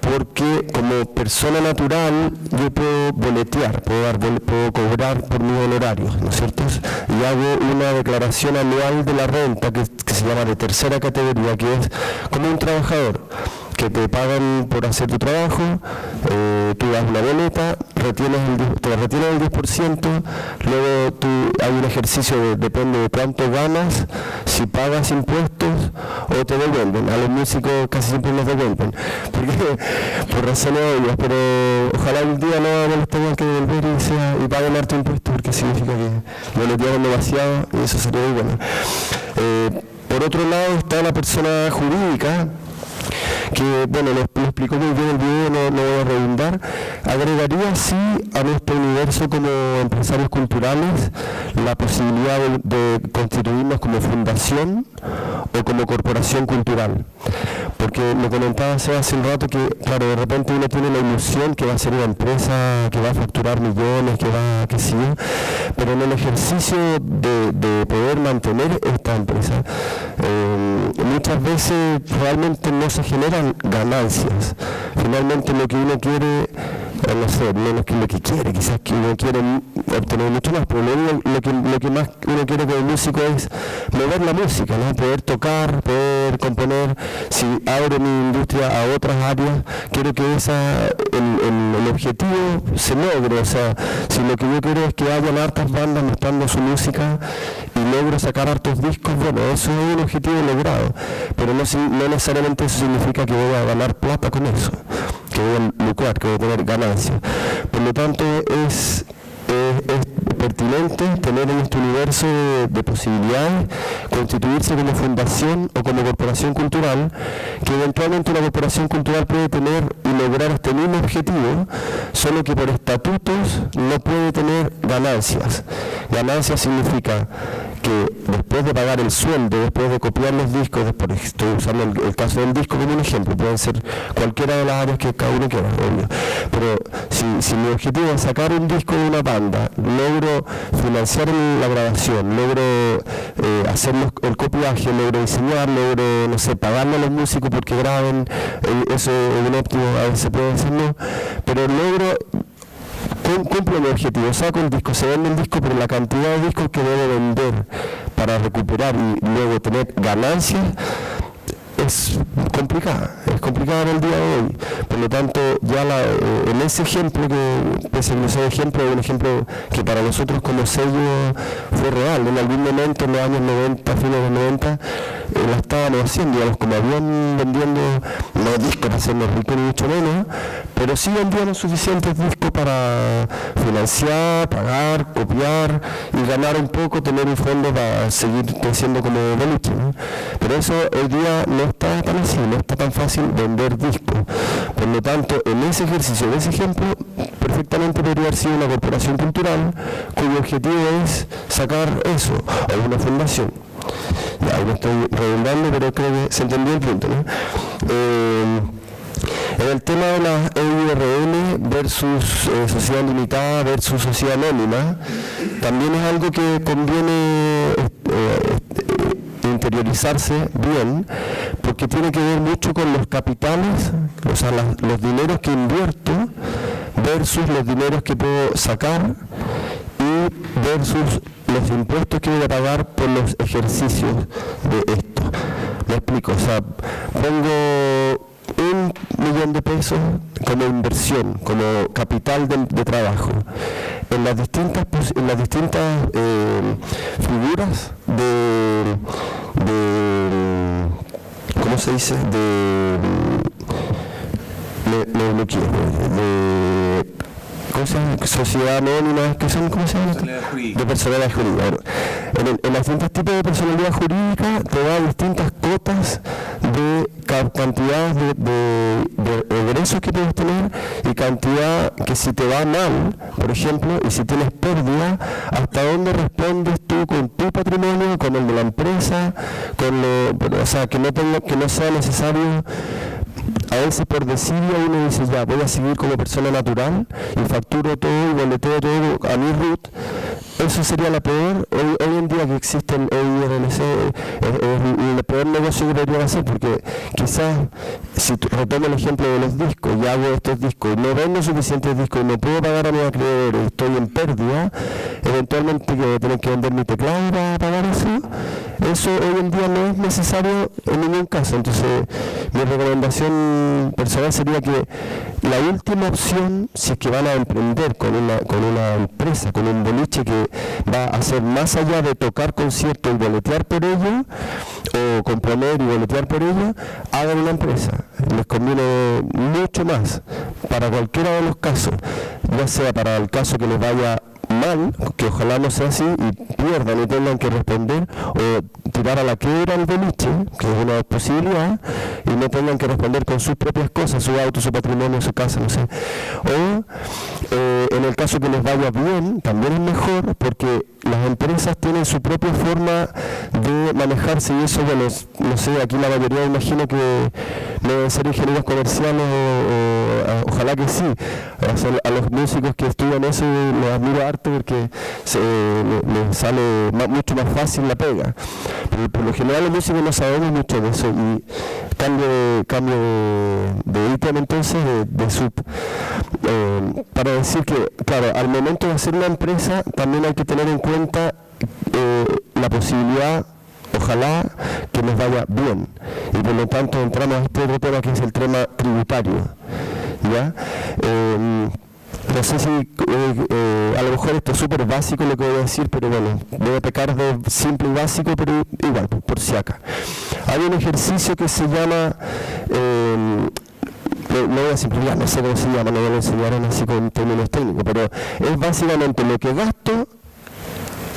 porque como persona natural yo puedo boletear, puedo cobrar por mis honorarios, ¿no es cierto? Y hago una declaración anual de la renta que se llama de tercera categoría, que es como un trabajador, que te pagan por hacer tu trabajo, tú das una boleta, te retienen el 10%, luego hay un ejercicio, depende de cuánto ganas, si pagas impuestos o te devuelven. A los músicos casi siempre nos devuelven, porque por razones obvias, pero ojalá un día no los tengan que devolver y paguen harto impuesto, porque significa que boletearon demasiado y eso sería muy bueno. Por otro lado está la persona jurídica, que bueno, lo explicó muy bien el video, no voy a redundar. Agregaría sí a nuestro universo como empresarios culturales la posibilidad de constituirnos como fundación o como corporación cultural, porque me comentaba hace un rato que claro, de repente uno tiene la ilusión que va a ser una empresa que va a facturar millones, que sí, pero en el ejercicio de poder mantener esta empresa muchas veces realmente no se generan ganancias. Finalmente lo que uno quiere, no sé, menos que lo que quiere, quizás que uno quiere obtener mucho más, pero lo que más uno quiere como músico es mover la música, ¿no? Poder tocar, poder componer. Si abro mi industria a otras áreas, quiero que el objetivo se logre. O sea, si lo que yo quiero es que hayan hartas bandas mostrando su música y logro sacar hartos discos, bueno, eso es un objetivo logrado, pero no necesariamente eso significa que voy a ganar plata con eso, que voy a lucrar, que voy a tener ganancias. Por lo tanto, es pertinente tener en este universo de posibilidades constituirse como fundación o como corporación cultural, que eventualmente una corporación cultural puede tener y lograr este mismo objetivo, solo que por estatutos no puede tener ganancias. Ganancias significa que después de pagar el sueldo, después de copiar los discos, estoy usando el caso del disco como un ejemplo, pueden ser cualquiera de las áreas que cada uno quiera, obvio. Pero si mi objetivo es sacar un disco de una banda, logro financiar la grabación, logro hacer el copiaje, logro diseñar, logro, no sé, pagarle a los músicos porque graben, eso es un óptimo, a veces se puede decir no, pero logro cumplo mi objetivo, saco el disco, se vende el disco, pero la cantidad de discos que debo vender para recuperar y luego tener ganancias es complicada en el día de hoy. Por lo tanto, ya en ese ejemplo, que pese a no ser ejemplo, es un ejemplo que para nosotros como sello fue real. En algún momento, en los años 90, fines de los 90, la estábamos haciendo, digamos, como habían vendiendo, no discos para hacernos ricos ni mucho menos, pero sí vendíamos suficientes discos para financiar, pagar, copiar y ganar un poco, tener un fondo para seguir creciendo como boliche, ¿no? Pero eso hoy día no está tan así, no está tan fácil vender discos. Por lo tanto, en ese ejercicio, en ese ejemplo, perfectamente podría haber sido una corporación cultural cuyo objetivo es sacar eso, o una fundación. Ya, no estoy redundando, pero creo que se entendió el punto, ¿no? En el tema de las EIRL versus sociedad limitada versus sociedad anónima, también es algo que conviene interiorizarse bien, porque tiene que ver mucho con los capitales, o sea, los dineros que invierto versus los dineros que puedo sacar y versus los impuestos que voy a pagar por los ejercicios de esto. Me explico, o sea, pongo 1 millón de pesos como inversión, como capital de trabajo en las distintas figuras de ¿cómo se dice? ¿Cómo se llama? Sociedad anónima, ¿qué son? ¿Cómo se llama? De personalidad jurídica. En los distintos tipos de personalidad jurídica te da distintas cotas de cantidades de egresos que puedes tener y cantidad que si te va mal, por ejemplo, y si tienes pérdida, hasta dónde respondes tú con tu patrimonio, con el de la empresa, o sea, que no sea necesario. A veces por desidia uno dice, ya, voy a seguir como persona natural y facturo todo y boleteo todo a mi RUT, eso sería la peor, hoy en día que existe el EIRLC, es el peor negocio que podrían hacer, porque quizás, si retomo el ejemplo de los discos, y hago estos discos y no vendo suficientes discos y no puedo pagar a mis acreedores y estoy en pérdida, eventualmente que voy a tener que vender mi teclado para pagar eso hoy en día no es necesario en ningún caso. Entonces, mi recomendación personal sería que la última opción, si es que van a emprender con una empresa, con un boliche que va a hacer más allá de tocar conciertos y boletear por ello, o componer y boletear por ello, hagan una empresa. Les conviene mucho más para cualquiera de los casos, ya sea para el caso que les vaya mal, que ojalá no sea así y pierdan y tengan que responder, o tirar a la quiebra el boliche, que es una posibilidad, y no tengan que responder con sus propias cosas, su auto, su patrimonio, su casa, no sé. O en el caso que les vaya bien, también es mejor, porque las empresas tienen su propia forma de manejarse, y eso, bueno, no sé, aquí la mayoría imagino que deben ser ingenieros comerciales, ojalá que sí. A los músicos que estudian eso los admiro harto, porque les sale mucho más fácil la pega. Pero por lo general los músicos no sabemos mucho de eso, y cambio de ítem entonces, de sub. Para decir que, claro, al momento de hacer una empresa también hay que tener en cuenta la posibilidad, ojalá, que nos vaya bien, y por lo tanto entramos a este otro tema que es el tema tributario, ¿ya? No sé si a lo mejor esto es súper básico lo que voy a decir, pero bueno, voy a pecar de simple y básico, pero igual, por si acá. Hay un ejercicio que se llama, no voy a simplificar, no sé cómo se llama, no me lo enseñaron así con términos técnicos, pero es básicamente lo que gasto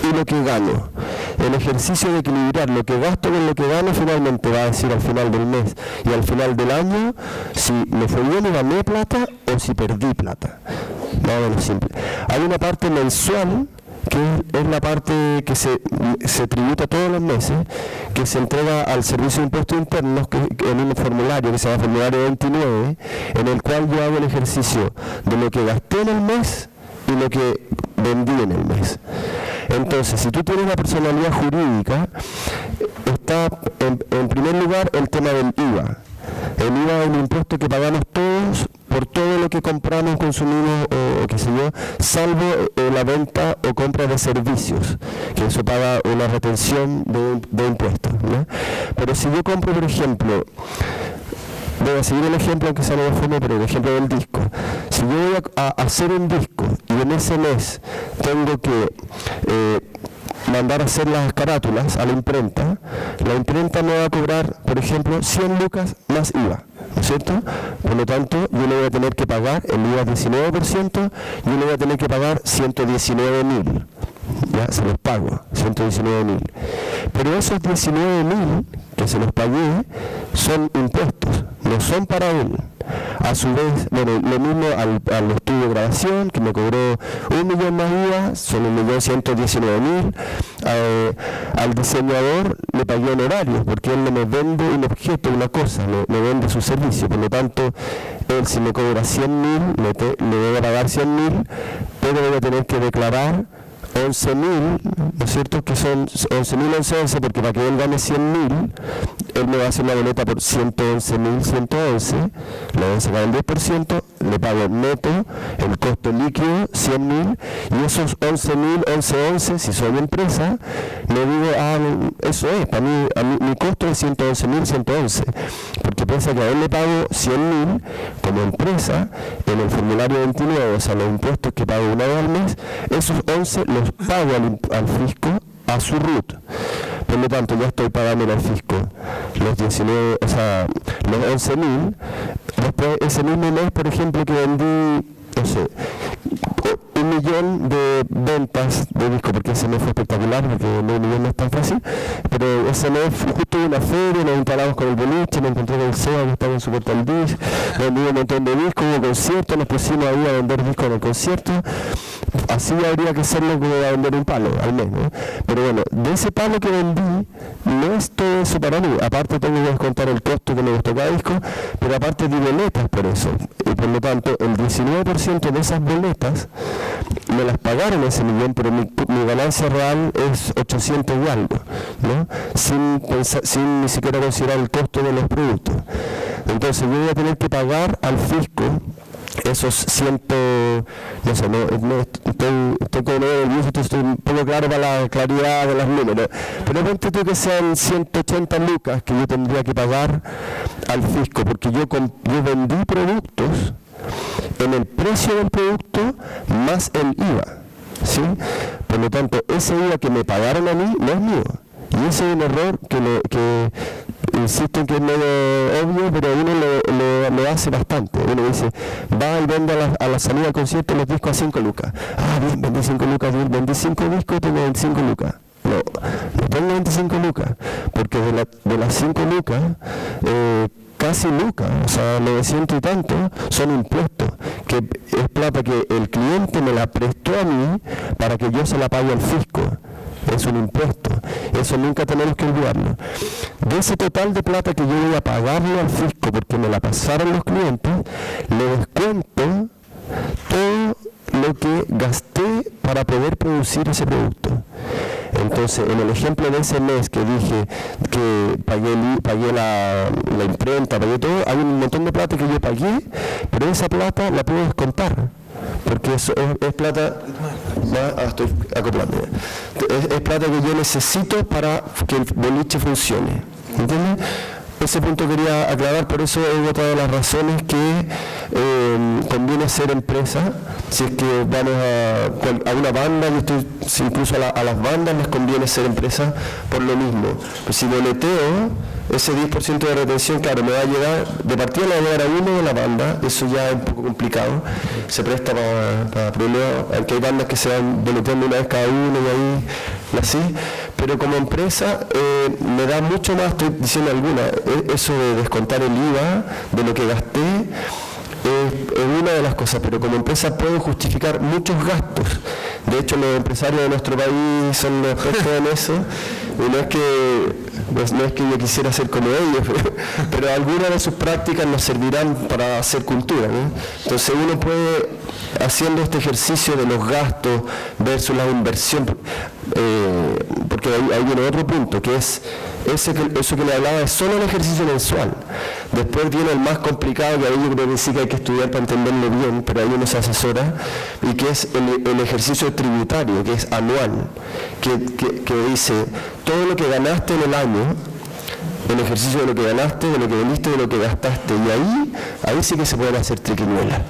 y lo que gano. El ejercicio de equilibrar lo que gasto con lo que gano finalmente va a decir al final del mes y al final del año si me fue bien y gané plata o si perdí plata. Más o menos simple. Hay una parte mensual que es la parte que se tributa todos los meses, que se entrega al Servicio de Impuestos Internos en un formulario que se llama formulario 29, en el cual yo hago el ejercicio de lo que gasté en el mes y lo que vendí en el mes. Entonces, si tú tienes una personalidad jurídica, está en primer lugar el tema del IVA. El IVA es un impuesto que pagamos todos por todo lo que compramos, consumimos o qué sé yo, salvo la venta o compra de servicios, que eso paga una retención de impuestos, ¿no? Pero si yo compro, por ejemplo, voy a seguir el ejemplo, aunque sea de forma, pero el ejemplo del disco. Si yo voy a hacer un disco y en ese mes tengo que mandar a hacer las carátulas a la imprenta me va a cobrar, por ejemplo, 100 lucas más IVA, ¿no es cierto? Por lo tanto, yo le voy a tener que pagar el IVA 19%, yo le voy a tener que pagar 119.000. Ya se los pago, 119.000. Pero esos 19.000 que se los pagué son impuestos, no son para él. A su vez, bueno, lo mismo al estudio de grabación, que me cobró 1 millón más IVA, son 1.119.000. Al diseñador le pagué honorarios, porque él no me vende un objeto, una cosa, me vende su servicio. Por lo tanto, él si me cobra 100.000, le debe pagar 100.000, pero debe tener que declarar 11.000, ¿no es cierto? Que son 11.011, porque para que él gane 100.000, él me va a hacer una boleta por 111.111, le voy a sacar el 10%, le pago neto, el costo líquido, 100.000, y esos 11.011, si soy empresa, le digo, eso es, para mí, mi costo es 111.111, porque piensa que a él le pago 100.000 como empresa, en el formulario 29, o sea, los impuestos que pago una vez al mes, esos 11 los pago al fisco a su RUT. Por lo tanto, ya estoy pagando al fisco los 19, o sea, los 11.000. Después, ese mismo mes, por ejemplo, que vendí, no sé, 1 millón de ventas de disco, porque ese mes fue espectacular, porque 1 millón no es tan fácil, pero ese mes justo en una feria, nos instalamos con el boliche, me encontré con el SEA que estaba en su portal disc, vendí un montón de discos, hubo conciertos, nos pusimos ahí a vender discos en el concierto. Así habría que hacerlo como a vender un palo al mes, ¿no? Pero bueno, de ese palo que vendí, no es todo eso para mí. Aparte tengo que descontar el costo que me costó cada disco, pero aparte di boletas por eso. por lo tanto el 19% de esas boletas me las pagaron ese millón, pero mi ganancia real es 800 y algo, ¿no? Sin ni siquiera considerar el costo de los productos. Entonces yo voy a tener que pagar al fisco esos no sé, estoy con estoy un poco claro para la claridad de los números, pero ponte tú que sean 180 lucas que yo tendría que pagar al fisco, porque yo vendí productos en el precio del producto más el IVA, ¿sí? Por lo tanto, ese IVA que me pagaron a mí no es mío, y ese es un error que insisto en que es medio obvio, pero uno lo hace bastante. Uno dice, va y vende a la salida del concierto los discos a 5 lucas. Ah, bien, vendí 5 lucas, bien, vendí 5 discos, tengo 25 lucas. No tengo 25 lucas, porque de las 5 lucas, casi lucas, o sea, 900 y tanto, son impuestos, que es plata que el cliente me la prestó a mí para que yo se la pague al fisco. Es un impuesto, eso nunca tenemos que olvidarlo. De ese total de plata que yo voy a pagarle al fisco porque me la pasaron los clientes, le descuento todo lo que gasté para poder producir ese producto. Entonces, en el ejemplo de ese mes que dije que pagué la imprenta, pagué todo, hay un montón de plata que yo pagué, pero esa plata la puedo descontar. Porque eso es plata, estoy acoplando, es plata que yo necesito para que el boliche funcione, ¿entiendes? Ese punto quería aclarar, por eso es otra de las razones que conviene ser empresa. Si es que vamos a una banda, incluso a las bandas les conviene ser empresa por lo mismo. Pues si boleteo, ese 10% de retención, claro, me va a llegar, de partida le va a llegar a uno de la banda, eso ya es un poco complicado, se presta para problemas, aunque hay bandas que se van boleteando una vez cada uno y ahí, así, pero como empresa me da mucho más, estoy diciendo alguna, eso de descontar el IVA de lo que gasté, es una de las cosas, pero como empresa puedo justificar muchos gastos. De hecho, los empresarios de nuestro país son los expertos en eso, y no es que yo quisiera ser como ellos, pero algunas de sus prácticas nos servirán para hacer cultura, ¿no? Entonces uno puede, haciendo este ejercicio de los gastos versus la inversión, porque ahí viene otro punto, que es eso que le hablaba, es solo el ejercicio mensual. Después viene el más complicado, que ahí yo creo que sí que hay que estudiar para entenderlo bien, pero ahí uno se asesora, y que es el ejercicio tributario, que es anual, que dice todo lo que ganaste en el año, el ejercicio de lo que ganaste, de lo que vendiste, de lo que gastaste, y ahí sí que se pueden hacer triquiñuelas.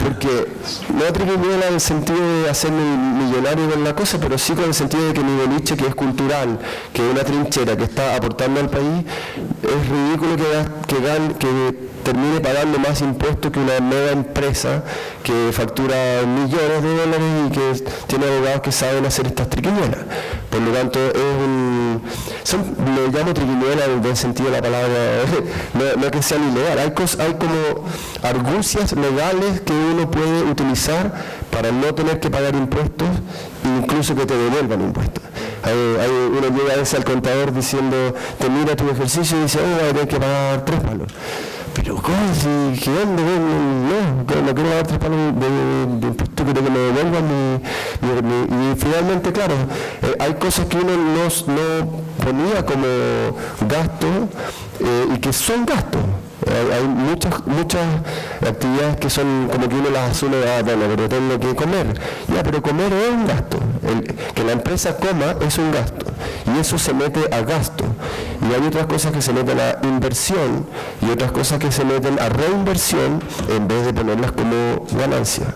Porque no triquiñuela en el sentido de hacerme millonario con la cosa, pero sí con el sentido de que mi boliche, que es cultural, que es una trinchera que está aportando al país, es ridículo que termine pagando más impuestos que una nueva empresa que factura millones de dólares y que tiene abogados que saben hacer estas triquiñuelas. Por lo tanto, lo llamo triquiñuela en el buen sentido de la palabra, no que sean ilegal. Hay como argucias legales que uno puede utilizar para no tener que pagar impuestos, incluso que te devuelvan impuestos. Uno llega a veces al contador diciendo, te mira tu ejercicio y dice, voy a tener que pagar 3 palos. Pero ¿cómo? ¿Qué onda? No quiero pagar 3 palos de impuestos, quiero que me devuelvan y finalmente, claro, hay cosas que uno no ponía como gasto y que son gastos. Hay muchas actividades que son como que uno las asume, bueno, pero tengo que comer. Ya, pero comer es un gasto. Que la empresa coma es un gasto. Y eso se mete a gasto. Y hay otras cosas que se meten a inversión y otras cosas que se meten a reinversión en vez de ponerlas como ganancia.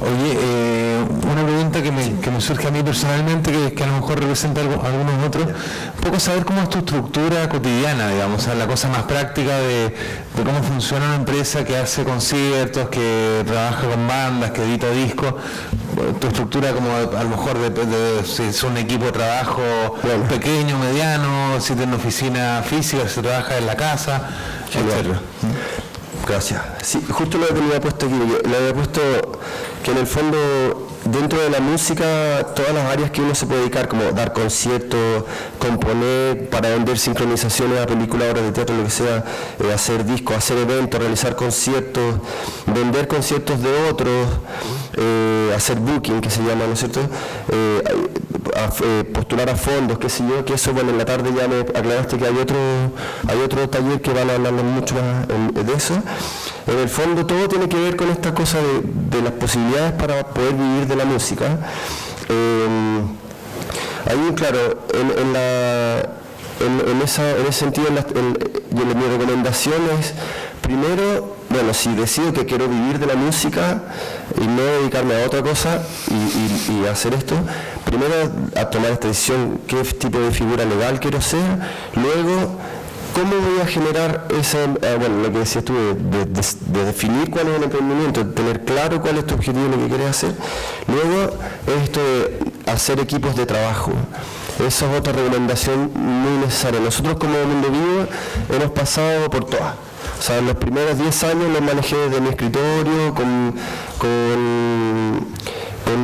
Oye, una pregunta que me surge a mí personalmente, que a lo mejor representa a algunos otros, un poco saber cómo es tu estructura cotidiana, digamos, o sea, la cosa más práctica de cómo funciona una empresa que hace conciertos, que trabaja con bandas, que edita discos, tu estructura como a lo mejor de si es un equipo de trabajo pequeño, mediano, si tiene una oficina física, si trabaja en la casa, etc. Gracias. Sí, justo lo que le había puesto aquí, le había puesto que en el fondo dentro de la música, todas las áreas que uno se puede dedicar, como dar conciertos, componer, para vender sincronizaciones a películas, obras de teatro, lo que sea, hacer discos, hacer eventos, realizar conciertos, vender conciertos de otros, hacer booking, que se llama, ¿no es cierto? Postular a fondos, qué sé yo, que eso, bueno, en la tarde ya me aclaraste que hay otro taller que van a hablar mucho más de eso. En el fondo todo tiene que ver con esta cosa de las posibilidades para poder vivir de la música. Ahí, claro, en ese sentido, mi recomendación es, primero, bueno, si decido que quiero vivir de la música y no dedicarme a otra cosa y hacer esto, primero a tomar esta decisión, qué tipo de figura legal quiero ser, luego cómo voy a generar bueno, lo que decías tú, de definir cuál es el emprendimiento, de tener claro cuál es tu objetivo y lo que quieres hacer, luego esto de hacer equipos de trabajo. Esa es otra recomendación muy necesaria. Nosotros como Mundo Vivo hemos pasado por todas. O sea, en los primeros 10 años los manejé desde mi escritorio, con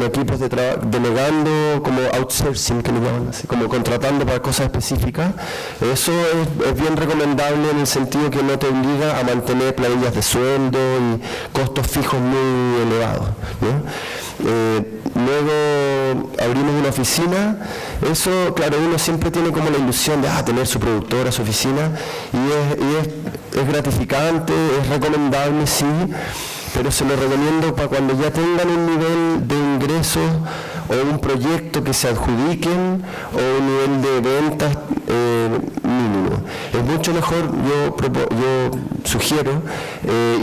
equipos de delegando, como outsourcing, que le llaman así, como contratando para cosas específicas. Eso es bien recomendable en el sentido que no te obliga a mantener planillas de sueldo y costos fijos muy elevados, ¿no? Luego abrimos una oficina. Eso, claro, uno siempre tiene como la ilusión de tener su productora, su oficina, y es gratificante, es recomendable, sí, pero se lo recomiendo para cuando ya tengan un nivel de ingresos o un proyecto que se adjudiquen o un nivel de ventas mínimo. Es mucho mejor, yo sugiero,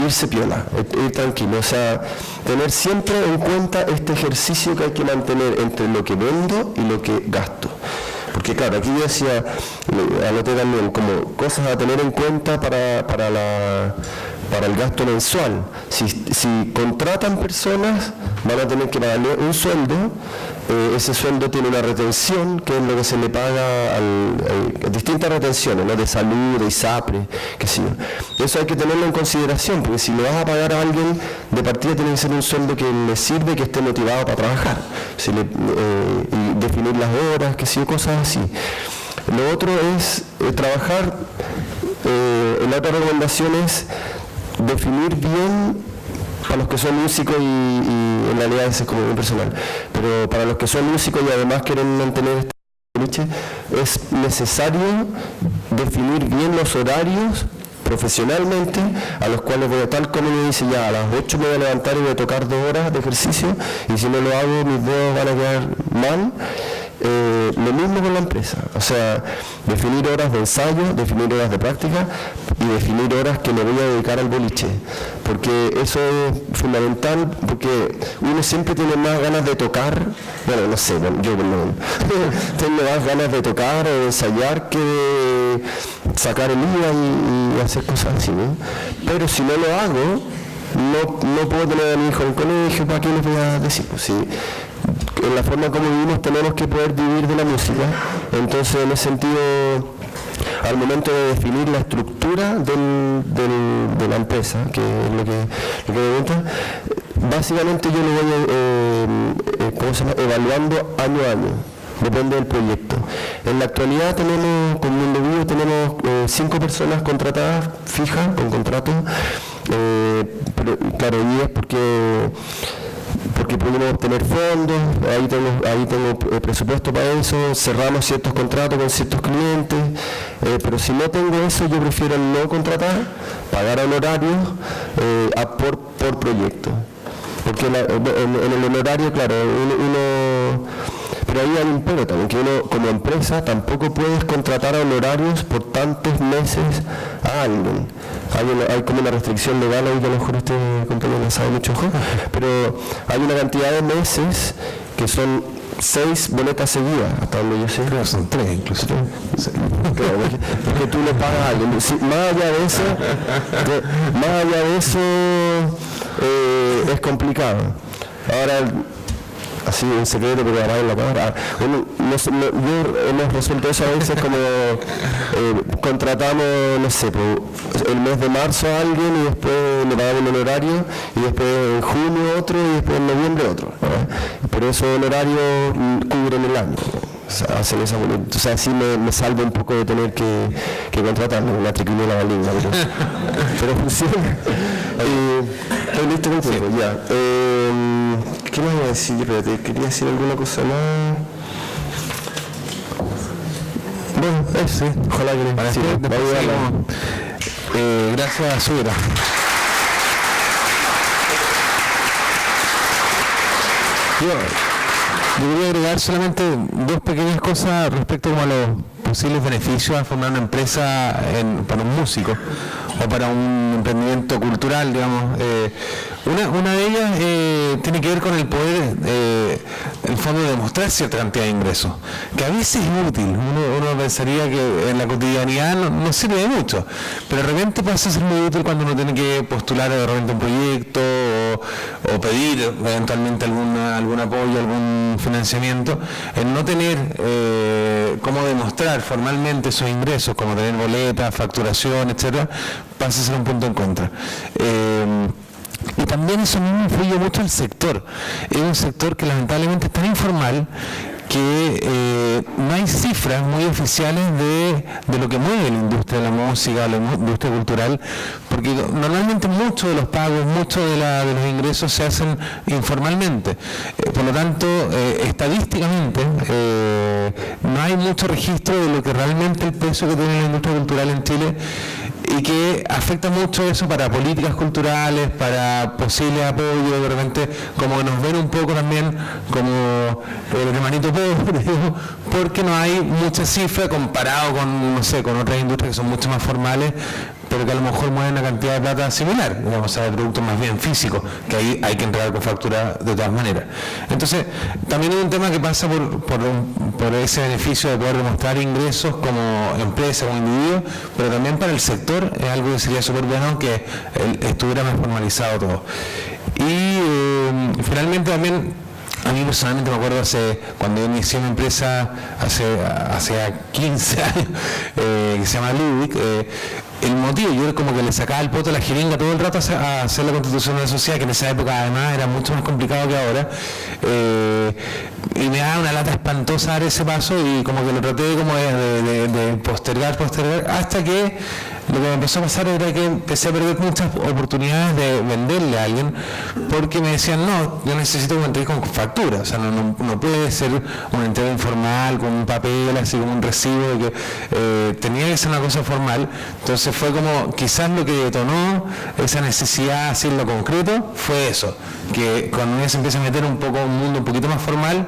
irse piola, ir tranquilo, o sea, tener siempre en cuenta este ejercicio que hay que mantener entre lo que vendo y lo que gasto. Porque claro, aquí yo decía, anoté también como cosas a tener en cuenta para el gasto mensual. Si contratan personas, van a tener que pagarle un sueldo. Ese sueldo tiene una retención, que es lo que se le paga a distintas retenciones, ¿no? De salud, de ISAPRE, qué sé yo. Eso hay que tenerlo en consideración, porque si le vas a pagar a alguien, de partida tiene que ser un sueldo que le sirve, que esté motivado para trabajar, y definir las horas, qué sé yo, cosas así. Lo otro es trabajar, la otra recomendación es definir bien, para los que son músicos y en realidad ese es como muy personal, pero para los que son músicos y además quieren mantener este nicho, es necesario definir bien los horarios profesionalmente, a los cuales voy a, tal como me dice, ya a las 8 me voy a levantar y voy a tocar 2 horas de ejercicio, y si no lo hago mis dedos van a quedar mal. Lo mismo con la empresa, o sea, definir horas de ensayo, definir horas de práctica y definir horas que me voy a dedicar al boliche, porque eso es fundamental, porque uno siempre tiene más ganas de tocar, bueno, no sé, yo no tengo más ganas de tocar o de ensayar que de sacar el IVA y hacer cosas así, ¿no? Pero si no lo hago, no puedo tener a mi hijo en el colegio, ¿para qué les voy a decir? Pues, sí, en la forma como vivimos tenemos que poder vivir de la música. Entonces, en ese sentido, al momento de definir la estructura de la empresa, que es lo que me pregunta, básicamente yo lo voy evaluando año a año. Depende del proyecto. En la actualidad tenemos, con Mundo Vivo, tenemos 5 personas contratadas, fijas, con contrato. Pero, claro, y es porque pudimos obtener fondos, ahí tengo presupuesto para eso, cerramos ciertos contratos con ciertos clientes, pero si no tengo eso, yo prefiero no contratar, pagar honorarios por proyecto. Porque en el honorario, claro, pero ahí hay un pero también, que uno como empresa tampoco puedes contratar a honorarios por tantos meses a alguien. Hay como una restricción legal, ahí que a lo mejor usted, compañero, no sabe mucho, pero hay una cantidad de meses que son 6 boletas seguidas, hasta donde yo sé. Creo que son 3 incluso. Sí. Claro, porque tú le pagas a alguien. Sí, más allá de eso es complicado. Ahora, así en secreto, pero ahora en la cámara. Hemos resuelto eso a veces como contratamos, no sé, el mes de marzo a alguien y después le pagamos un honorario y después en junio otro y después en noviembre otro. Pero esos honorarios cubren el año. O sea, hacen esa voluntad. O sea, así me salvo un poco de tener que contratarme una triquiñuela maligna. Pero funciona. Estoy listo con tiempo, ya. ¿Qué más iba a decir? Espérate, quería decir alguna cosa más. Bueno, eso sí. Ojalá que les para sí, gracias, Sugra. Yo quería agregar solamente dos pequeñas cosas respecto como a los posibles beneficios a formar una empresa para un músico o para un emprendimiento cultural, digamos. Una de ellas tiene que ver con el poder, en el fondo, de demostrar cierta cantidad de ingresos, que a veces es útil. Uno pensaría que en la cotidianidad no sirve de mucho, pero de repente pasa a ser muy útil cuando uno tiene que postular de repente un proyecto o pedir eventualmente algún apoyo, algún financiamiento. El no tener cómo demostrar formalmente esos ingresos, como tener boletas, facturación, etcétera, pasa a ser un punto en contra. Y también eso mismo influye mucho al sector. Es un sector que lamentablemente es tan informal que no hay cifras muy oficiales de lo que mueve la industria de la música, la industria cultural, porque normalmente muchos de los pagos, muchos de los ingresos se hacen informalmente. Por lo tanto, estadísticamente, no hay mucho registro de lo que realmente el peso que tiene la industria cultural en Chile, y que afecta mucho eso para políticas culturales, para posibles apoyos, de repente como nos ven un poco también como el hermanito pobre, porque no hay mucha cifra comparado con, no sé, con otras industrias que son mucho más formales, pero que a lo mejor mueven una cantidad de plata similar, digamos, o sea, de productos más bien físicos, que ahí hay que entregar con factura de todas maneras. Entonces, también hay un tema que pasa por ese beneficio de poder demostrar ingresos como empresa, como individuo, pero también para el sector es algo que sería súper bueno que estuviera más formalizado todo. Y finalmente también, a mí personalmente me acuerdo cuando yo inicié mi empresa hace 15 años, que se llama Ludwig, el motivo, yo como que le sacaba el poto a la jeringa todo el rato a hacer la constitución de la sociedad, que en esa época además era mucho más complicado que ahora, y me daba una lata espantosa dar ese paso, y como que lo traté como de postergar, hasta que lo que me empezó a pasar era que empecé a perder muchas oportunidades de venderle a alguien, porque me decían, no, yo necesito que me entregues con factura, o sea, no puede ser una entrega informal, con un papel, así como un recibo, de que tenía que ser una cosa formal. Entonces fue como, quizás lo que detonó esa necesidad, así en lo concreto, fue eso, que cuando uno se empieza a meter un poco en un mundo un poquito más formal,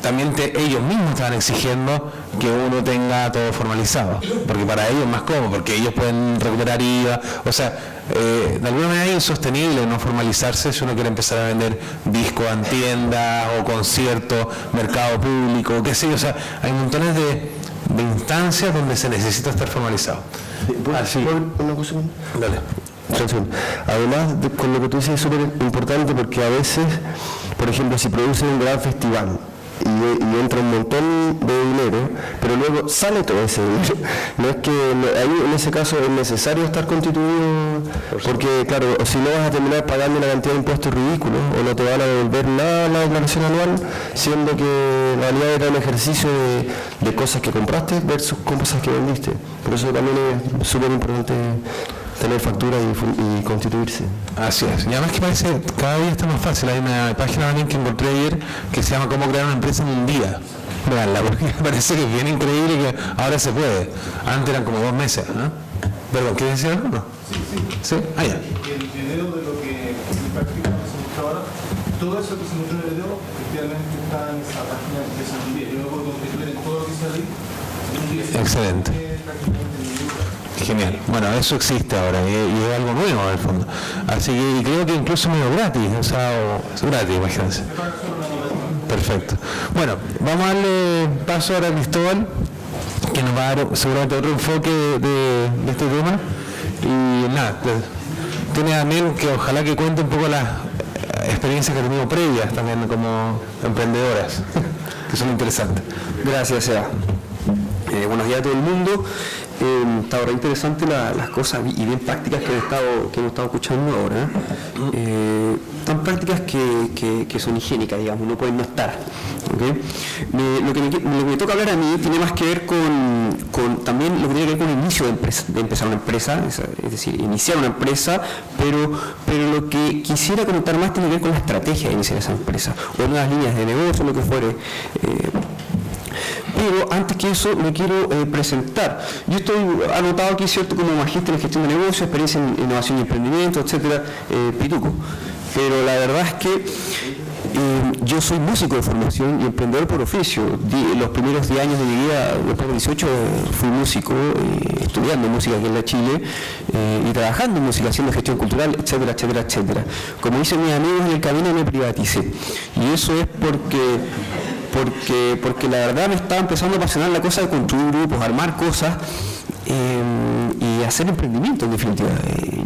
también ellos mismos estaban exigiendo que uno tenga todo formalizado, porque para ellos es más cómodo, porque ellos pueden recuperar IVA, o sea, de alguna manera es insostenible no formalizarse si uno quiere empezar a vender discos en tiendas o conciertos, mercado público, qué sé yo, o sea, hay montones de instancias donde se necesita estar formalizado. Una cosa. Dale. Además, con lo que tú dices es súper importante, porque a veces, por ejemplo, si producen un gran festival y entra un montón de dinero, pero luego sale todo ese dinero. No es que ahí en ese caso es necesario estar constituido, porque claro, si no vas a terminar pagando una cantidad de impuestos ridículos o no te van a devolver nada la declaración anual, siendo que en realidad era un ejercicio de cosas que compraste versus cosas que vendiste. Por eso también es súper importante tener factura y constituirse. Así es. Y además que parece, cada día está más fácil. Hay una página también que encontré ayer que se llama Cómo crear una empresa en un día. Veanla, porque me parece que es bien increíble que ahora se puede. Antes eran como 2 meses. ¿No? Perdón, ¿quieres decir algo? ¿No? Sí. Ah, ya. El video de lo que prácticamente se muestra ahora, todo eso que se muestra en el video, efectivamente está en esa página de empresa en un día. Yo me acuerdo que ver todo lo que sale ahí en un día. Excelente. Genial. Bueno, eso existe ahora y es algo nuevo en el fondo. Así que creo que incluso medio gratis, o sea, es gratis, imagínense. Perfecto. Bueno, vamos a darle paso ahora a Cristóbal, que nos va a dar seguramente otro enfoque de este tema. Y nada, tiene también que ojalá que cuente un poco experiencias que he tenido previas también como emprendedoras, que son interesantes. Gracias, Seba. Buenos días a todo el mundo. Está re interesante las cosas y bien prácticas que hemos estado escuchando ahora. Tan prácticas que son higiénicas, digamos, no pueden no estar. ¿Okay? Lo que me toca hablar a mí tiene más que ver con también lo que tiene que ver con el inicio de empezar una empresa, es decir, iniciar una empresa, pero lo que quisiera comentar más tiene que ver con la estrategia de iniciar esa empresa, o nuevas líneas de negocio, lo que fuere. Pero antes que eso me quiero presentar. Yo estoy anotado aquí, ¿cierto?, como magíster en gestión de negocios, experiencia en innovación y emprendimiento, etcétera, pituco. Pero la verdad es que yo soy músico de formación y emprendedor por oficio. Los primeros 10 años de mi vida, después de 18, fui músico, estudiando música aquí en la Chile y trabajando en música, haciendo gestión cultural, etcétera, etcétera, etcétera. Como dicen mis amigos, en el camino me privaticé. Y eso es porque la verdad me estaba empezando a apasionar la cosa de construir grupos, armar cosas y hacer emprendimiento, en definitiva.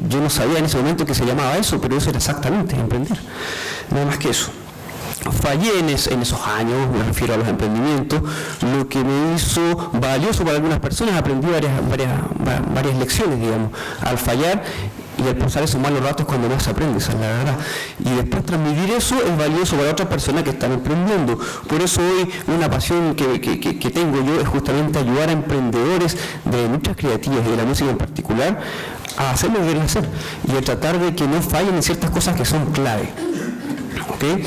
Yo no sabía en ese momento que se llamaba eso, pero eso era exactamente emprender, nada más que eso. Fallé en esos años, me refiero a los emprendimientos, lo que me hizo valioso para algunas personas. Aprendí varias lecciones, digamos, al fallar y al pasar esos malos ratos cuando más aprendes, es la verdad. Y después transmitir eso es valioso para otras personas que están emprendiendo. Por eso hoy una pasión que tengo yo es justamente ayudar a emprendedores de muchas creativas y de la música en particular a hacer lo que quieren hacer y a tratar de que no fallen en ciertas cosas que son clave. ¿Okay?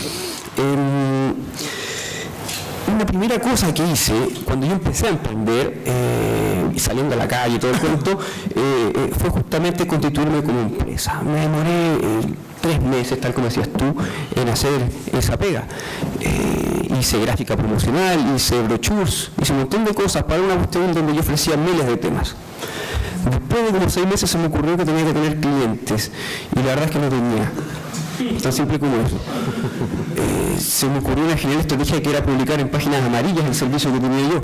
Una primera cosa que hice cuando yo empecé a emprender y saliendo a la calle y todo el cuento fue justamente constituirme como empresa. Me demoré 3 meses, tal como decías tú, en hacer esa pega. Hice gráfica promocional, hice brochures, hice un montón de cosas para una cuestión donde yo ofrecía miles de temas. Después de como 6 meses se me ocurrió que tenía que tener clientes y la verdad es que no tenía. Tan simple como eso. Se me ocurrió una genial estrategia que era publicar en páginas amarillas el servicio que tenía yo.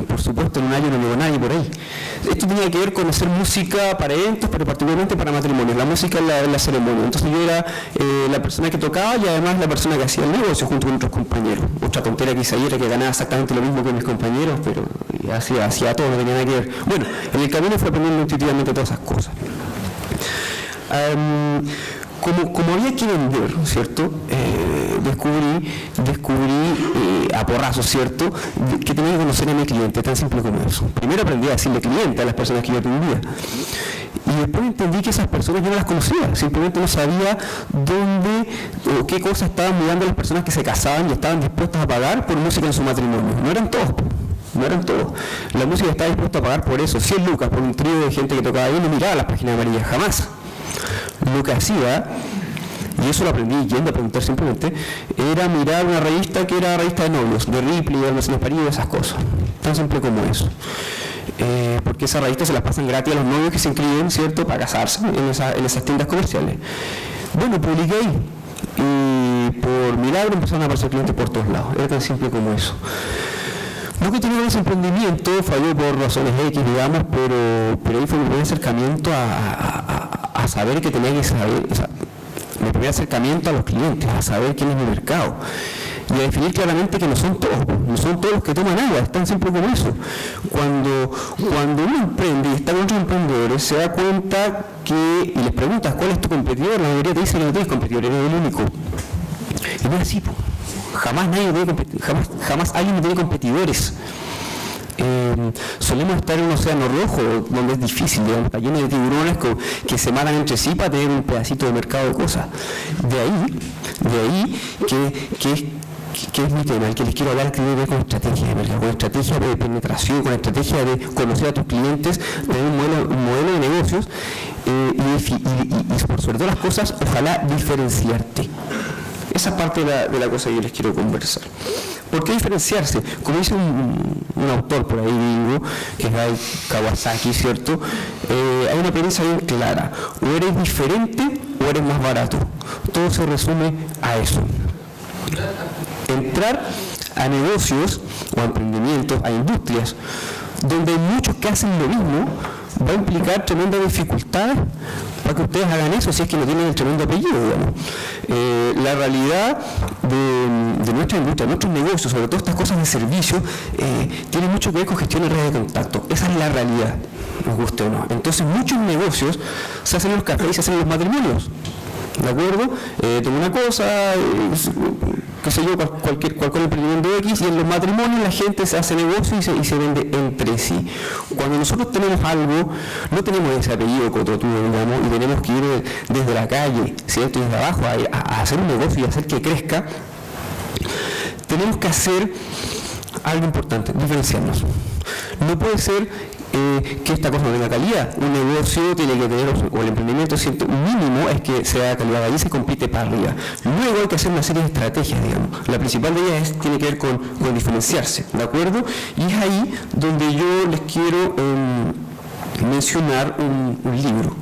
Por supuesto, en un año no llegó nadie por ahí. Esto tenía que ver con hacer música para eventos, pero particularmente para matrimonios. La música en la ceremonia. Entonces yo era la persona que tocaba y además la persona que hacía el negocio junto con otros compañeros. Otra tontera que hice ayer era que ganaba exactamente lo mismo que mis compañeros, pero hacía todo, no tenía nada que ver. Bueno, en el camino fui aprendiendo intuitivamente todas esas cosas. Como había que vender, ¿cierto? Descubrí a porrazos, ¿cierto?, que tenía que conocer a mi cliente, tan simple como eso. Primero aprendí a decirle cliente a las personas que yo atendía. Y después entendí que esas personas yo no las conocía, simplemente no sabía dónde o qué cosas estaban mirando las personas que se casaban y estaban dispuestas a pagar por música en su matrimonio. No eran todos. No eran todos. La música estaba dispuesta a pagar por eso, 100 lucas, por un trío de gente que tocaba ahí, no miraba las páginas amarillas, jamás. Lo que hacía, y eso lo aprendí yendo a preguntar simplemente, era mirar una revista que era revista de novios, de Ripley, de Almacenes París, esas cosas. Tan simple como eso. Porque esas revistas se las pasan gratis a los novios que se inscriben, ¿cierto?, para casarse en esas tiendas comerciales. Bueno, publiqué ahí. Y por milagro empezaron a aparecer clientes por todos lados. Era tan simple como eso. Lo que tenía ese emprendimiento falló por razones X, digamos, pero ahí fue mi primer acercamiento a saber que tenía que saber, o sea, mi primer acercamiento a los clientes, a saber quién es mi mercado y a definir claramente que no son todos los que toman agua, es tan simple como eso. Cuando uno emprende y está con otros emprendedores, se da cuenta que, y les preguntas cuál es tu competidor, la mayoría te dice que no tienes competidor, eres el único. Y no es así, po. Jamás alguien tiene competidores. Solemos estar en un océano rojo donde es difícil, digamos, está lleno de tiburones que se matan entre sí para tener un pedacito de mercado de cosas. De ahí que es mi tema, el que les quiero hablar, que tiene que ver con estrategia de mercado, con estrategia de penetración, con estrategia de conocer a tus clientes, tener un modelo de negocios y por sobre todas las cosas, ojalá diferenciarte. Esa parte de la cosa que yo les quiero conversar. ¿Por qué diferenciarse? Como dice un autor por ahí, digo, que es Guy Kawasaki, ¿cierto? Hay una premisa bien clara. O eres diferente o eres más barato. Todo se resume a eso. Entrar a negocios o a emprendimientos, a industrias, donde hay muchos que hacen lo mismo, va a implicar tremendas dificultades para que ustedes hagan eso si es que no tienen el tremendo apellido, digamos. La realidad de nuestra industria, nuestros negocios, sobre todo estas cosas de servicio, tiene mucho que ver con gestión de redes de contacto. Esa es la realidad, nos guste o no. Entonces muchos negocios se hacen en los cafés y se hacen en los matrimonios. ¿De acuerdo? Tengo una cosa, qué sé yo, cualquier emprendimiento X, y en los matrimonios la gente se hace negocio y se vende entre sí. Cuando nosotros tenemos algo, no tenemos ese apellido cototudo, digamos, y tenemos que ir desde la calle, ¿cierto? Desde abajo a hacer un negocio y hacer que crezca, tenemos que hacer algo importante, diferenciarnos. No puede ser que esta cosa no tenga calidad. Un negocio tiene que tener, o el emprendimiento cierto mínimo es que sea calidad, ahí se compite para arriba. Luego hay que hacer una serie de estrategias, digamos. La principal de ellas tiene que ver con diferenciarse, ¿de acuerdo? Y es ahí donde yo les quiero mencionar un libro.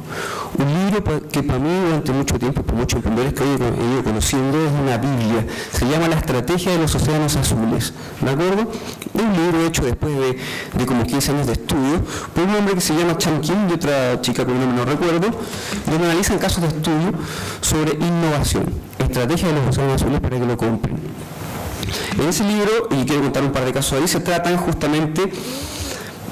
Un libro que para mí durante mucho tiempo, por muchos emprendedores que he ido conociendo, es una Biblia. Se llama La Estrategia de los Océanos Azules. ¿De acuerdo? Es un libro hecho después de como 15 años de estudio por un hombre que se llama Chan Kim y otra chica que no recuerdo, donde analizan casos de estudio sobre innovación. Estrategia de los Océanos Azules para que lo compren. En ese libro, y quiero contar un par de casos ahí, se tratan justamente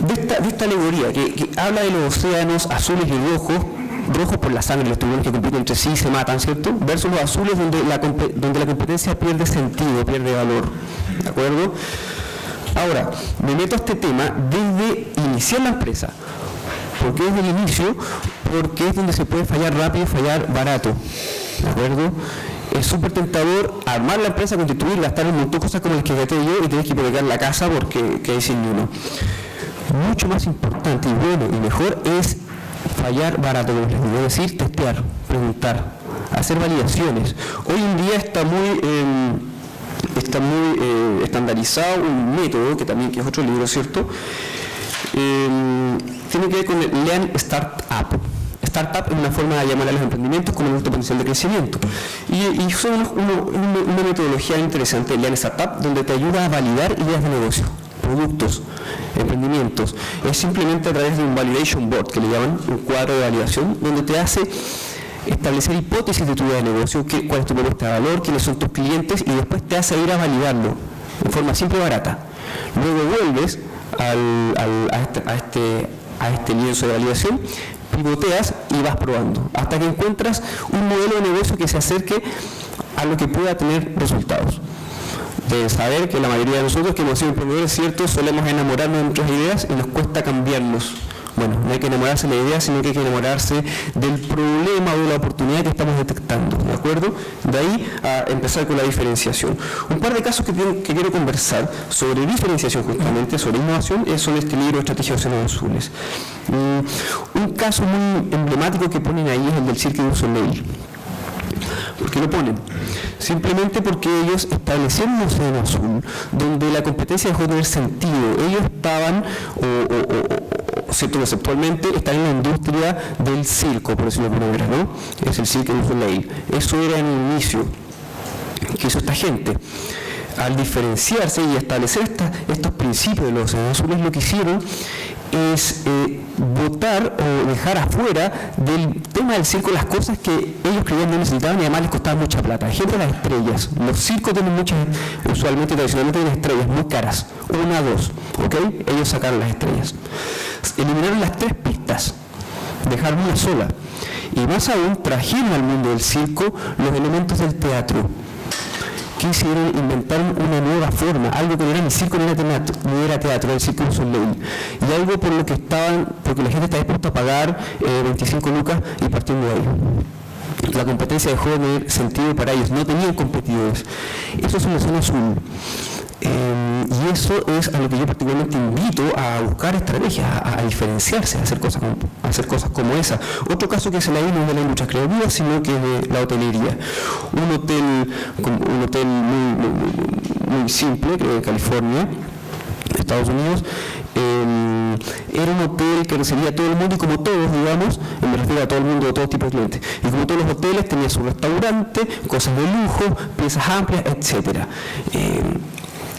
de esta alegoría que habla de los océanos azules y rojos por la sangre, los tiburones que compiten entre sí y se matan, ¿cierto? Versus los azules donde la competencia pierde sentido, pierde valor, ¿de acuerdo? Ahora, me meto a este tema desde iniciar la empresa. ¿Por qué desde el inicio? Porque es donde se puede fallar rápido y fallar barato, ¿de acuerdo? Es súper tentador armar la empresa, constituir, gastar un montón de cosas como las que gasté yo y tenés que hipotecar la casa porque hay sin uno. Mucho más importante y bueno y mejor es fallar barato, como les digo, es decir, testear, preguntar, hacer validaciones. Hoy en día está muy estandarizado un método, que es otro libro, ¿cierto? Tiene que ver con el Lean Startup. Startup es una forma de llamar a los emprendimientos con un alto potencial de crecimiento. Y son una metodología interesante, Lean Startup, donde te ayuda a validar ideas de negocio, productos, emprendimientos. Es simplemente a través de un validation board, que le llaman un cuadro de validación, donde te hace establecer hipótesis de tu idea de negocio, cuál es tu propuesta de valor, quiénes son tus clientes, y después te hace ir a validarlo en forma simple y barata. Luego vuelves a este lienzo de validación, pivoteas y vas probando, hasta que encuentras un modelo de negocio que se acerque a lo que pueda tener resultados. De saber que la mayoría de nosotros que hemos sido emprendedores, cierto, solemos enamorarnos de nuestras ideas y nos cuesta cambiarlos. Bueno, no hay que enamorarse de la idea, sino que hay que enamorarse del problema o de la oportunidad que estamos detectando, ¿de acuerdo? De ahí a empezar con la diferenciación. Un par de casos que quiero conversar sobre diferenciación, justamente, sobre innovación, son este libro, Estrategia de Océanos Azules. Un caso muy emblemático que ponen ahí es el del Cirque du Soleil. ¿Por qué lo ponen? Simplemente porque ellos establecieron un océano azul donde la competencia dejó de tener sentido. Ellos estaban, conceptualmente, están en la industria del circo, por decirlo de alguna manera, ¿no? Es el Cirque du Soleil. Eso era en el inicio que hizo esta gente. Al diferenciarse y establecer estos principios de los océanos azules, lo que hicieron es votar o dejar afuera del tema del circo las cosas que ellos creían no necesitaban y además les costaban mucha plata. Ejemplo, las estrellas. Los circos tienen usualmente, tradicionalmente, tienen estrellas muy caras. 1, 2, ¿ok? Ellos sacaron las estrellas. Eliminaron las 3 pistas, dejaron una sola. Y más aún, trajeron al mundo del circo los elementos del teatro. ¿Qué hicieron? Inventaron una nueva forma, algo que no era ni circo ni era teatro, era el Cirque du Soleil. Y algo por lo que porque la gente está dispuesta a pagar 25 lucas y partiendo de ahí. La competencia dejó de tener sentido para ellos, no tenían competidores. Eso es un océano azul. Y eso es a lo que yo particularmente invito a buscar estrategias, a diferenciarse, a hacer cosas como esa. Otro caso que se le no es de la industria creativa, sino que es de la hotelería. Un hotel muy simple, que en California, Estados Unidos, era un hotel que recibía a todo el mundo y como todos, digamos, me refiero a todo el mundo, de todo tipo de clientes. Y como todos los hoteles, tenía su restaurante, cosas de lujo, piezas amplias, etc.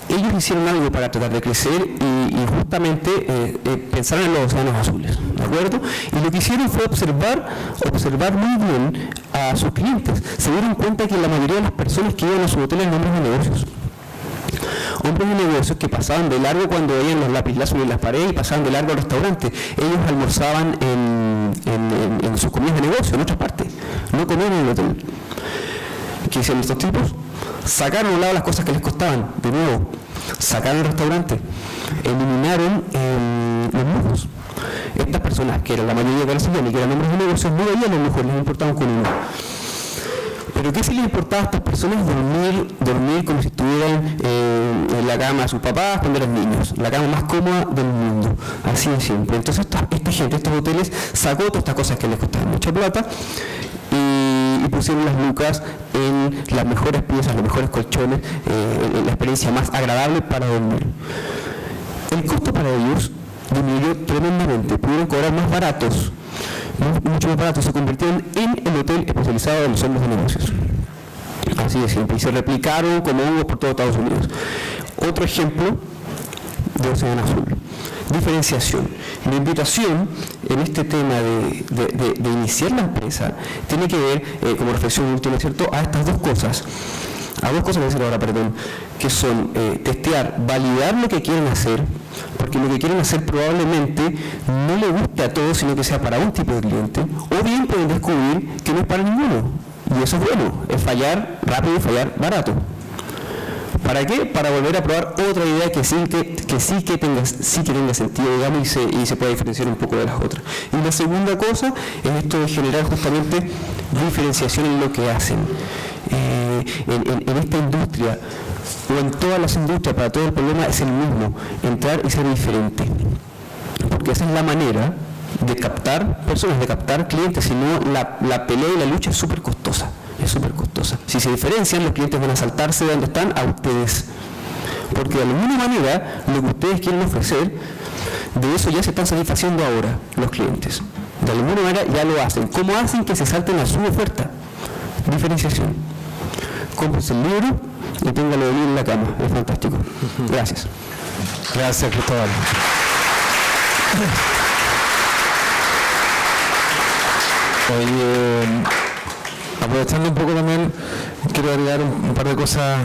Ellos hicieron algo para tratar de crecer y justamente pensaron en los océanos azules, ¿de acuerdo? Y lo que hicieron fue observar muy bien a sus clientes. Se dieron cuenta que la mayoría de las personas que iban a su hotel eran hombres de negocios. Hombres de negocios que pasaban de largo cuando veían los lapislazos en las paredes y pasaban de largo al restaurante. Ellos almorzaban en sus comidas de negocio, en otras partes. No comían en el hotel. ¿Qué hicieron estos tipos? Sacaron a un lado las cosas que les costaban, de nuevo. Sacaron el restaurante. Eliminaron los lujos. Estas personas, que eran la mayoría de los y que eran hombres de negocios, no veían los lujos, les importaban con uno. Pero ¿qué sí les importaba a estas personas? Dormir como si estuvieran en la cama de sus papás cuando eran niños, la cama más cómoda del mundo, así de simple. Entonces esta gente, estos hoteles, sacó todas estas cosas que les costaban mucha plata y pusieron las lucas en las mejores piezas, los mejores colchones, en la experiencia más agradable para dormir. El costo para ellos disminuyó tremendamente, pudieron cobrar más baratos, mucho más baratos, se convirtieron en el hotel especializado de los hombres de negocios. Así de simple, y se replicaron como hubo por todo Estados Unidos. Otro ejemplo de Océano Azul. Diferenciación. La invitación en este tema de iniciar la empresa tiene que ver, como reflexión última, ¿cierto?, a estas dos cosas. A dos cosas que voy a decir ahora, perdón, que son testear, validar lo que quieren hacer, porque lo que quieren hacer probablemente no le guste a todos, sino que sea para un tipo de cliente, o bien pueden descubrir que no es para ninguno. Y eso es bueno, es fallar rápido y fallar barato. ¿Para qué? Para volver a probar otra idea que sí que tenga sentido, digamos, y se pueda diferenciar un poco de las otras. Y la segunda cosa es esto de generar justamente diferenciación en lo que hacen. En esta industria, o en todas las industrias, para todo el problema es el mismo, entrar y ser diferente. Porque esa es la manera de captar personas, de captar clientes, si no la pelea y la lucha es súper costosa. Es súper costosa. Si se diferencian, los clientes van a saltarse de donde están a ustedes. Porque de alguna manera, lo que ustedes quieren ofrecer, de eso ya se están satisfaciendo ahora los clientes. De alguna manera ya lo hacen. ¿Cómo hacen que se salten a su oferta? Diferenciación. Cómprese el libro y téngalo de en la cama. Es fantástico. Gracias. Gracias, Cristóbal. Oye, aprovechando un poco también, quiero agregar un par de cosas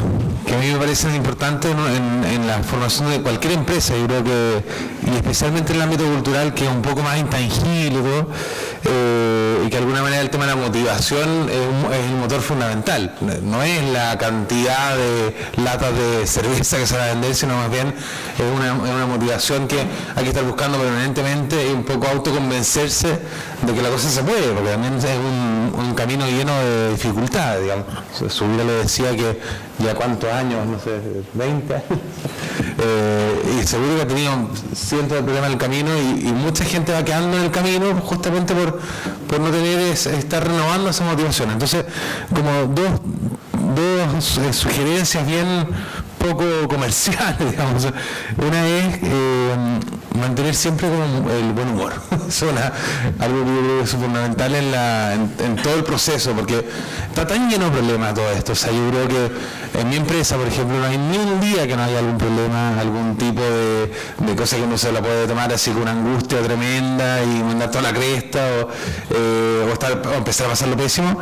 que a mí me parecen importantes, ¿no?, en la formación de cualquier empresa. Yo creo que, y especialmente en el ámbito cultural, que es un poco más intangible, ¿no?, y que de alguna manera el tema de la motivación es el motor fundamental. No es la cantidad de latas de cerveza que se va a vender, sino más bien es una motivación que hay que estar buscando permanentemente y un poco autoconvencerse de que la cosa se puede, porque también es un camino lleno de dificultades, digamos. Su vida le decía que ya cuántos años, no sé, 20 años, y seguro que ha tenido cientos de problemas en el camino y mucha gente va quedando en el camino justamente por no tener estar renovando esa motivación. Entonces, como dos sugerencias bien poco comerciales, digamos. Una es mantener siempre como el buen humor. Eso es algo que yo creo que es fundamental en todo el proceso, porque está tan lleno de problemas todo esto. O sea, yo creo que en mi empresa, por ejemplo, no hay ni un día que no haya algún problema, algún tipo de cosa que uno se la puede tomar así con una angustia tremenda y mandar toda la cresta o empezar a pasarlo pésimo.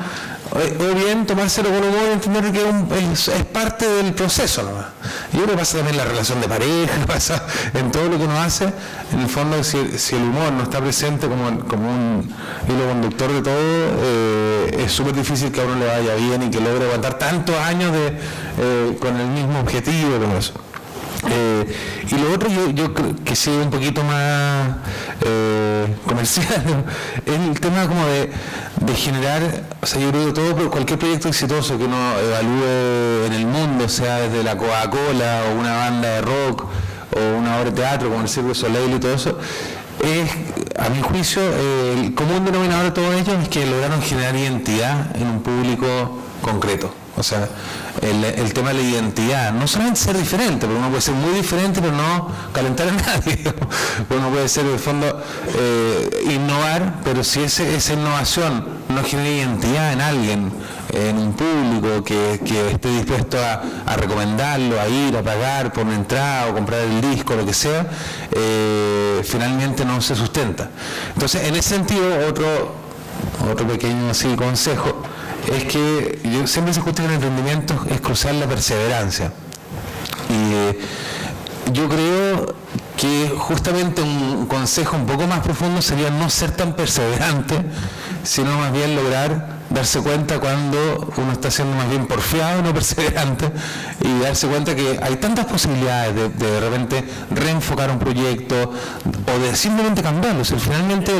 O bien tomárselo con humor y entender que es parte del proceso nomás. Y uno pasa también en la relación de pareja, pasa en todo lo que uno hace. En el fondo, si el humor no está presente como un hilo conductor de todo, es súper difícil que a uno le vaya bien y que logre aguantar tantos años con el mismo objetivo y todo eso. Y lo otro, yo creo que sí, un poquito más comercial, es el tema como de generar, o sea, yo creo que todo, cualquier proyecto exitoso que uno evalúe en el mundo, sea desde la Coca-Cola o una banda de rock o una obra de teatro como el Cirque du Soleil y todo eso, es, a mi juicio, el común denominador de todo ello es que lograron generar identidad en un público concreto. O sea, el tema de la identidad, no solamente ser diferente, porque uno puede ser muy diferente pero no calentar a nadie. Uno puede ser, en el fondo, innovar, pero si esa innovación no genera identidad en alguien, en un público, que esté dispuesto a recomendarlo, a ir, a pagar por una entrada o comprar el disco, lo que sea, finalmente no se sustenta. Entonces, en ese sentido, otro pequeño así consejo es que siempre se escucha que en el emprendimiento es crucial la perseverancia. Y yo creo que justamente un consejo un poco más profundo sería no ser tan perseverante, sino más bien lograr darse cuenta cuando uno está siendo más bien porfiado, no perseverante, y darse cuenta que hay tantas posibilidades de repente reenfocar un proyecto o de simplemente cambiarlo. Si finalmente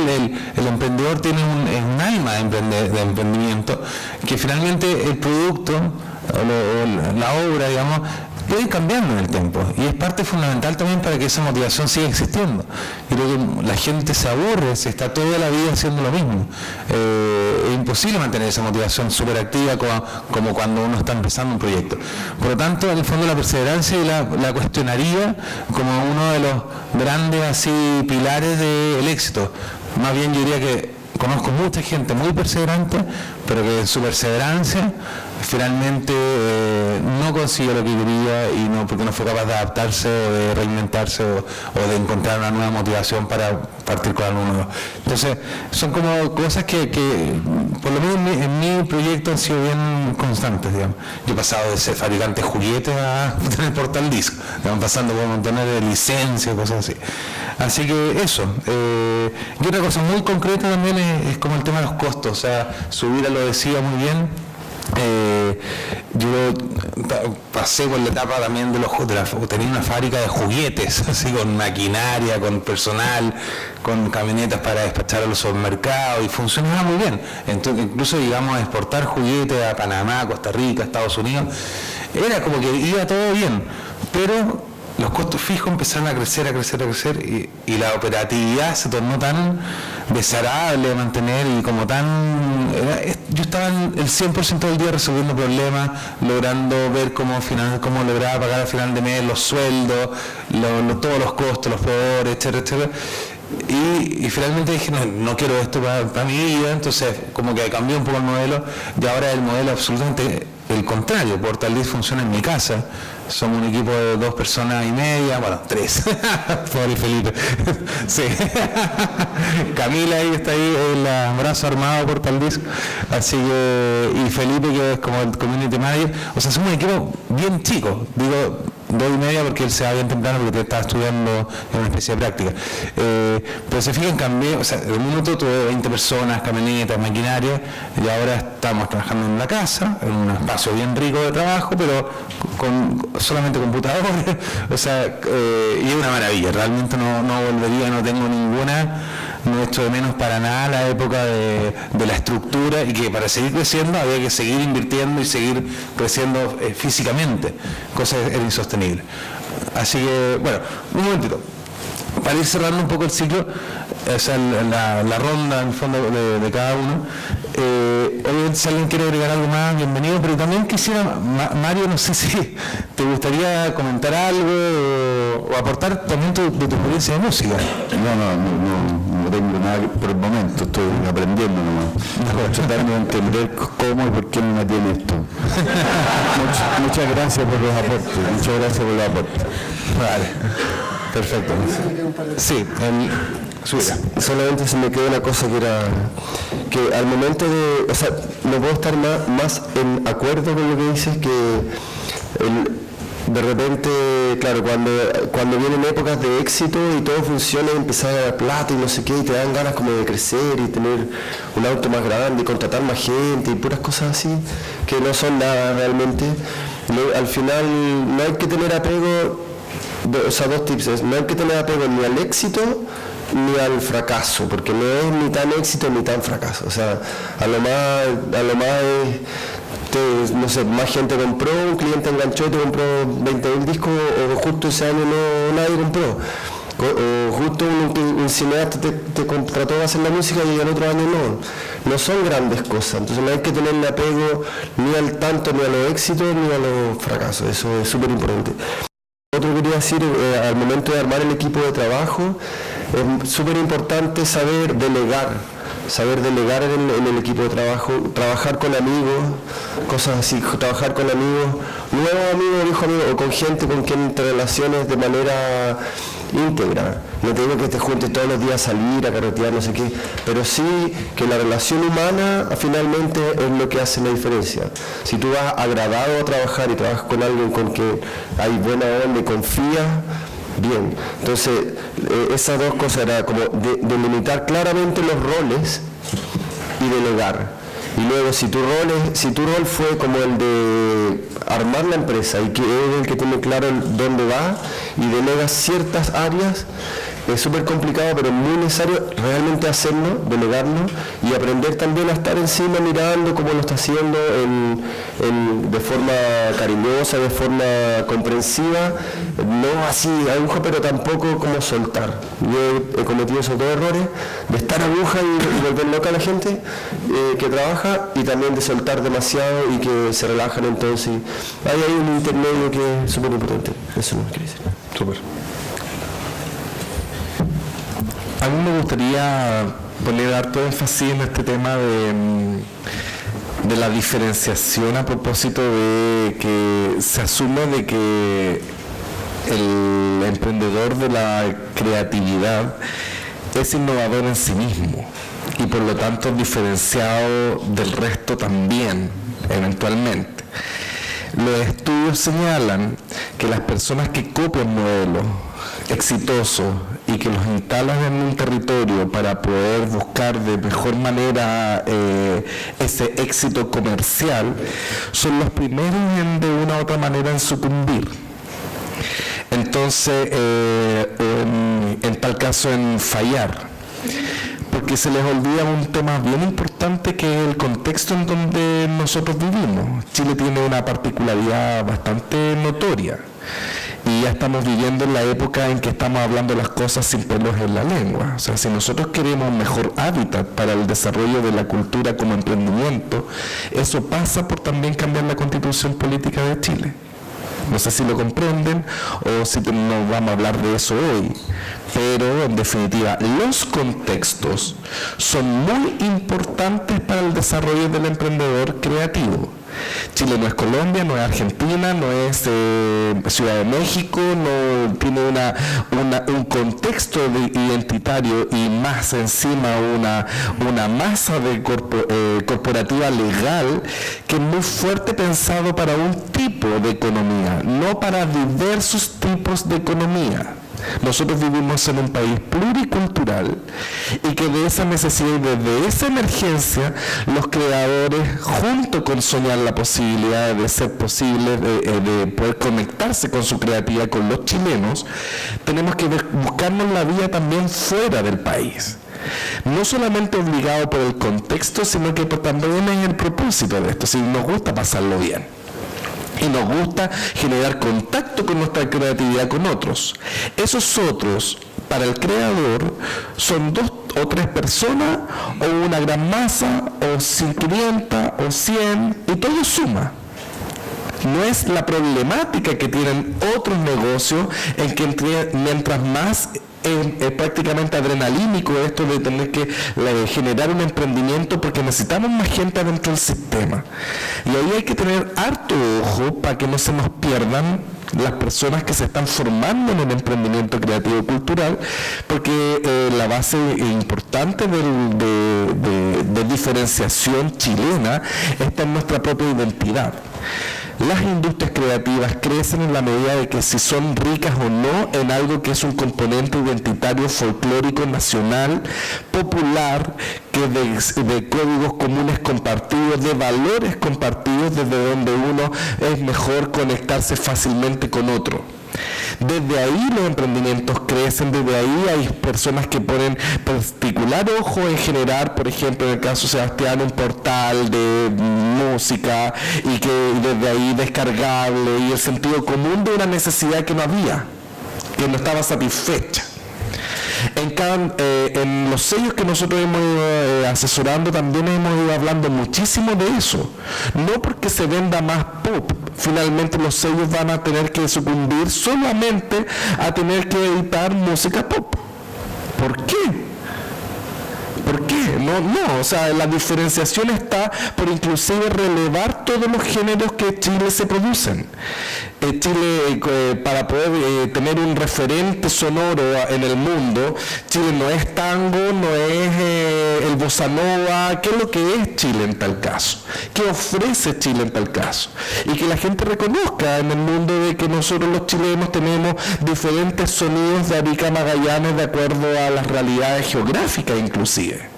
el emprendedor tiene un alma de emprendimiento, que finalmente el producto o la obra, digamos, puede ir cambiando en el tiempo, y es parte fundamental también para que esa motivación siga existiendo. Yo creo que la gente se aburre si está toda la vida haciendo lo mismo. Es imposible mantener esa motivación súper activa como cuando uno está empezando un proyecto. Por lo tanto, en el fondo, la perseverancia y la cuestionaría como uno de los grandes así pilares del éxito. Más bien yo diría que conozco mucha gente muy perseverante, pero que en su perseverancia finalmente no consiguió lo que quería, y porque no fue capaz de adaptarse o de reinventarse o de encontrar una nueva motivación para partir con algo nuevo. Entonces, son como cosas que por lo menos en mi proyecto han sido bien constantes, digamos. Yo he pasado de ser fabricante de juguetes a tener portal disco, pasando por montones de licencias, cosas así. Así que eso. Y otra cosa muy concreta también es como el tema de los costos. O sea, Subira lo decía muy bien. Yo pasé por la etapa también tenía una fábrica de juguetes, así con maquinaria, con personal, con camionetas para despachar a los supermercados, y funcionaba muy bien. Entonces, incluso llegamos a exportar juguetes a Panamá, Costa Rica, Estados Unidos. Era como que iba todo bien, pero los costos fijos empezaron a crecer y la operatividad se tornó tan desagradable de mantener, y como yo estaba el 100% del día resolviendo problemas, logrando ver cómo lograba pagar al final de mes los sueldos, todos los costos, los proveedores, etcétera. Y finalmente dije, no quiero esto para mi vida. Entonces como que cambió un poco el modelo, y ahora el modelo absolutamente el contrario. Portal Disc funciona en mi casa. Somos un equipo de 2 personas y media, bueno, 3. Pobre Felipe. Sí. Camila ahí está ahí, el brazo armado Portal Disc. Así que, y Felipe, que es como el community manager. O sea, somos un equipo bien chico. Digo 2 y media porque él se va bien temprano, porque estaba estudiando en una especie de práctica. Pero se fijan, cambié, o sea, de un minuto tuve 20 personas, camionetas, maquinaria, y ahora estamos trabajando en la casa, en un espacio bien rico de trabajo, pero solamente computadores. O sea, y es una maravilla. Realmente no volvería, no tengo no echo de menos para nada la época de la estructura, y que para seguir creciendo había que seguir invirtiendo y seguir creciendo físicamente, cosa que era insostenible. Así que, bueno, un momentito, para ir cerrando un poco el ciclo, o sea, la ronda en el fondo de cada uno. Obviamente, si alguien quiere agregar algo más, bienvenido, pero también quisiera, Mario, no sé si te gustaría comentar algo o aportar también de tu experiencia de música. No tengo nada por el momento, estoy aprendiendo nomás, tratando de entender cómo y por qué me metí en esto. Muchas gracias por los aportes, Vale, perfecto. Sí, solamente se me quedó una cosa, que era que al momento o sea, no puedo estar más en acuerdo con lo que dices, que de repente, claro, cuando vienen épocas de éxito y todo funciona y empieza a dar plata y no sé qué, y te dan ganas como de crecer y tener un auto más grande y contratar más gente y puras cosas así que no son nada realmente. Al final no hay que tener apego, o sea, 2 tips, no hay que tener apego ni al éxito ni al fracaso, porque no es ni tan éxito ni tan fracaso. O sea, a lo más no sé, más gente compró, un cliente enganchó y te compró 20.000 discos, o justo ese año nadie compró, o justo un cineasta te contrató a hacer la música y el otro año no son grandes cosas. Entonces no hay que tenerle apego ni al tanto, ni a los éxitos, ni a los fracasos. Eso es súper importante. Otro que quería decir, al momento de armar el equipo de trabajo, es súper importante saber delegar. saber delegar en el equipo de trabajo, trabajar con amigos, cosas así, trabajar con amigos, nuevos amigos, viejos amigos, o con gente con quien te relaciones de manera íntegra. No te digo que te juntes todos los días a salir, a carretear, no sé qué, pero sí que la relación humana finalmente es lo que hace la diferencia. Si tú vas agradado a trabajar y trabajas con alguien con que hay buena onda y confías, bien. Entonces, esas dos cosas era como delimitar claramente los roles y delegar. Y luego, si tu rol fue como el de armar la empresa y que es el que tiene claro dónde va y delega ciertas áreas, es súper complicado, pero muy necesario realmente hacerlo, delegarlo y aprender también a estar encima mirando cómo lo está haciendo de forma cariñosa, de forma comprensiva, no así aguja, pero tampoco como soltar. Yo he cometido esos dos errores, de estar aguja y volver loca a la gente que trabaja, y también de soltar demasiado y que se relajan. Entonces hay un intermedio que es súper importante. Eso no quería decir. Súper. A mí me gustaría poner harto énfasis en este tema de la diferenciación a propósito de que se asume de que el emprendedor de la creatividad es innovador en sí mismo y por lo tanto diferenciado del resto también, eventualmente. Los estudios señalan que las personas que copian modelos exitosos y que los instalan en un territorio para poder buscar de mejor manera ese éxito comercial son los primeros de una u otra manera en sucumbir. Entonces, en tal caso en fallar, porque se les olvida un tema bien importante que es el contexto en donde nosotros vivimos. Chile tiene una particularidad bastante notoria y ya estamos viviendo en la época en que estamos hablando las cosas sin pelos en la lengua. O sea, si nosotros queremos un mejor hábitat para el desarrollo de la cultura como emprendimiento, eso pasa por también cambiar la constitución política de Chile. No sé si lo comprenden o si no vamos a hablar de eso hoy, pero en definitiva los contextos son muy importantes para el desarrollo del emprendedor creativo. Chile no es Colombia, no es Argentina, no es Ciudad de México, no tiene un contexto identitario y más encima una masa de corporativa legal que es muy fuerte pensado para un tipo de economía, no para diversos tipos de economía. Nosotros vivimos en un país pluricultural y que de esa necesidad y desde esa emergencia los creadores, junto con soñar la posibilidad de ser posible, de poder conectarse con su creatividad con los chilenos, tenemos que buscarnos la vía también fuera del país. No solamente obligado por el contexto, sino que también es el propósito de esto, si nos gusta pasarlo bien. Y nos gusta generar contacto con nuestra creatividad con otros. Esos otros, para el creador, son 2 o 3 personas, o una gran masa, o 500, o 100, y todo suma. No es la problemática que tienen otros negocios en que mientras más es prácticamente adrenalínico esto de tener que generar un emprendimiento porque necesitamos más gente adentro del sistema. Y ahí hay que tener harto ojo para que no se nos pierdan las personas que se están formando en el emprendimiento creativo y cultural, porque la base importante de diferenciación chilena está en nuestra propia identidad. Las industrias creativas crecen en la medida de que si son ricas o no en algo que es un componente identitario, folclórico, nacional, popular, que de códigos comunes compartidos, de valores compartidos, desde donde uno es mejor conectarse fácilmente con otro. Desde ahí los emprendimientos crecen, desde ahí hay personas que ponen particular ojo en generar, por ejemplo, en el caso de Sebastián, un portal de música y que desde ahí descargable y el sentido común de una necesidad que no había, que no estaba satisfecha. En los sellos que nosotros hemos ido asesorando también hemos ido hablando muchísimo de eso. No porque se venda más pop, finalmente los sellos van a tener que sucumbir solamente a tener que editar música pop. ¿Por qué? ¿Por qué? No, o sea, la diferenciación está por inclusive relevar todos los géneros que en Chile se producen. Chile, para poder tener un referente sonoro en el mundo, Chile no es tango, no es el bossa nova. ¿Qué es lo que es Chile en tal caso? ¿Qué ofrece Chile en tal caso? Y que la gente reconozca en el mundo de que nosotros los chilenos tenemos diferentes sonidos de Arica Magallanes de acuerdo a las realidades geográficas inclusive.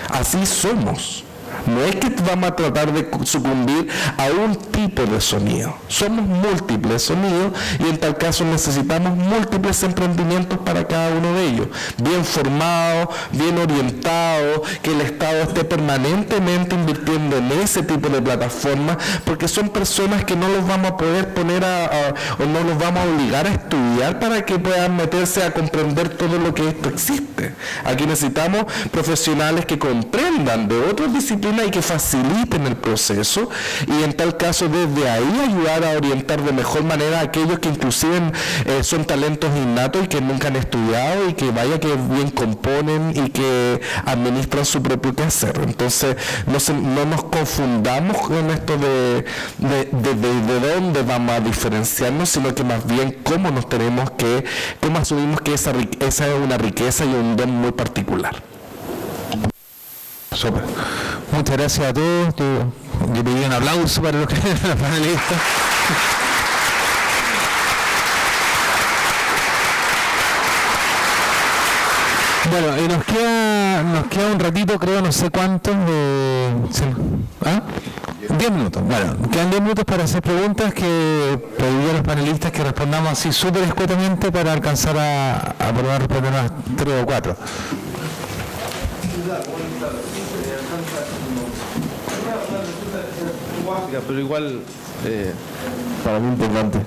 Así somos. No es que vamos a tratar de sucumbir a un tipo de sonido. Somos múltiples sonidos y en tal caso necesitamos múltiples emprendimientos para cada uno de ellos. Bien formados, bien orientados, que el Estado esté permanentemente invirtiendo en ese tipo de plataformas, porque son personas que no los vamos a poder poner o no los vamos a obligar a estudiar para que puedan meterse a comprender todo lo que esto existe. Aquí necesitamos profesionales que comprendan de otras disciplinas y que faciliten el proceso y en tal caso desde ahí ayudar a orientar de mejor manera a aquellos que inclusive son talentos innatos y que nunca han estudiado y que vaya que bien componen y que administran su propio quehacer. Entonces no nos confundamos con esto de dónde vamos a diferenciarnos, sino que más bien cómo asumimos que esa es una riqueza y un don muy particular. Super. Muchas gracias a todos. Yo pedí un aplauso para los panelistas. Bueno, y nos queda un ratito, creo, no sé cuántos, 10 minutos. Bueno, quedan 10 minutos para hacer preguntas que pedí a los panelistas que respondamos así súper escuetamente para alcanzar a poder responder unas 3 o 4. Pero igual para mí importante.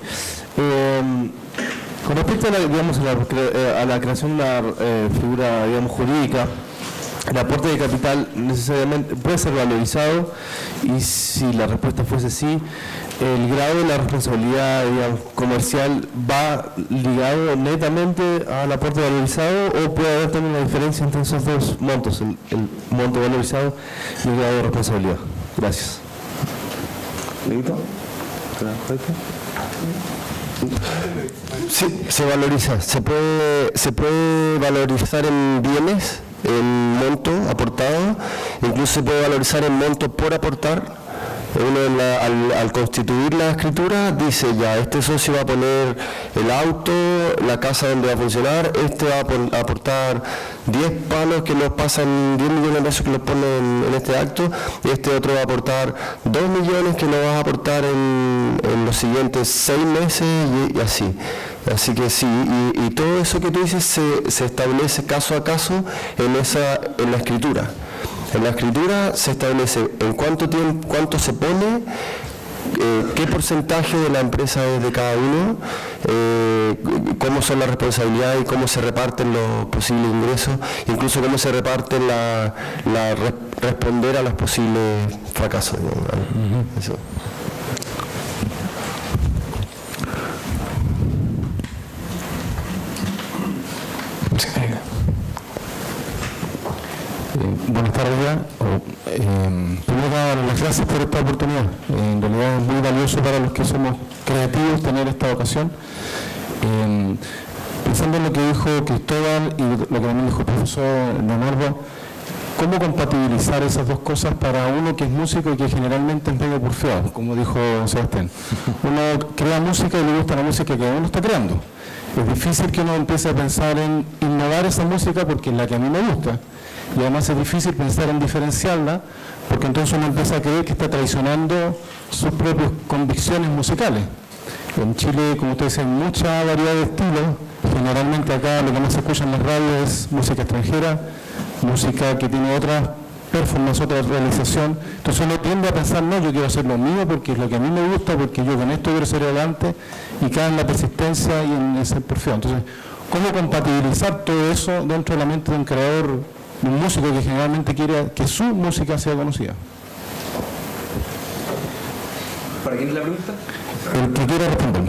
Con respecto a la creación de una figura, digamos, jurídica, el aporte de capital necesariamente puede ser valorizado, y si la respuesta fuese sí, el grado de la responsabilidad, digamos, comercial va ligado netamente al aporte valorizado, o puede haber también una diferencia entre esos dos montos, el monto valorizado y el grado de responsabilidad. Gracias. ¿Listo? Sí, se valoriza. Se puede valorizar en bienes, en monto aportado, incluso se puede valorizar en monto por aportar. Uno al constituir la escritura dice ya, este socio va a poner el auto, la casa donde va a funcionar, este va a aportar 10 palos que nos pasan, 10 millones de pesos que nos ponen en este acto, y este otro va a aportar 2 millones que nos va a aportar en los siguientes 6 meses y así. Así que sí, y todo eso que tú dices se establece caso a caso en la escritura. En la escritura se establece en cuánto se pone, qué porcentaje de la empresa es de cada uno, cómo son las responsabilidades y cómo se reparten los posibles ingresos, incluso cómo se reparten responder a los posibles fracasos. Eso. Buenas tardes. Primero dar las gracias por esta oportunidad. En realidad es muy valioso para los que somos creativos tener esta ocasión. Pensando en lo que dijo Cristóbal y lo que también dijo el profesor Leonardo, ¿cómo compatibilizar esas dos cosas para uno que es músico y que generalmente es medio porfiado, como dijo Sebastián? Uno crea música y le gusta la música que uno está creando. Es difícil que uno empiece a pensar en innovar esa música porque es la que a mí me gusta. Y además es difícil pensar en diferenciarla, porque entonces uno empieza a creer que está traicionando sus propias convicciones musicales. En Chile, como ustedes dicen, mucha variedad de estilos. Generalmente acá lo que más se escucha en las radios es música extranjera, música que tiene otras performance, otra realización. Entonces uno tiende a pensar, no, yo quiero hacer lo mío porque es lo que a mí me gusta, porque yo con esto quiero ser adelante, y cae en la persistencia y en ese perfil. Entonces, ¿cómo compatibilizar todo eso dentro de la mente de un creador, de un músico que generalmente quiere que su música sea conocida? ¿Para quién es la pregunta? El que quiera responder.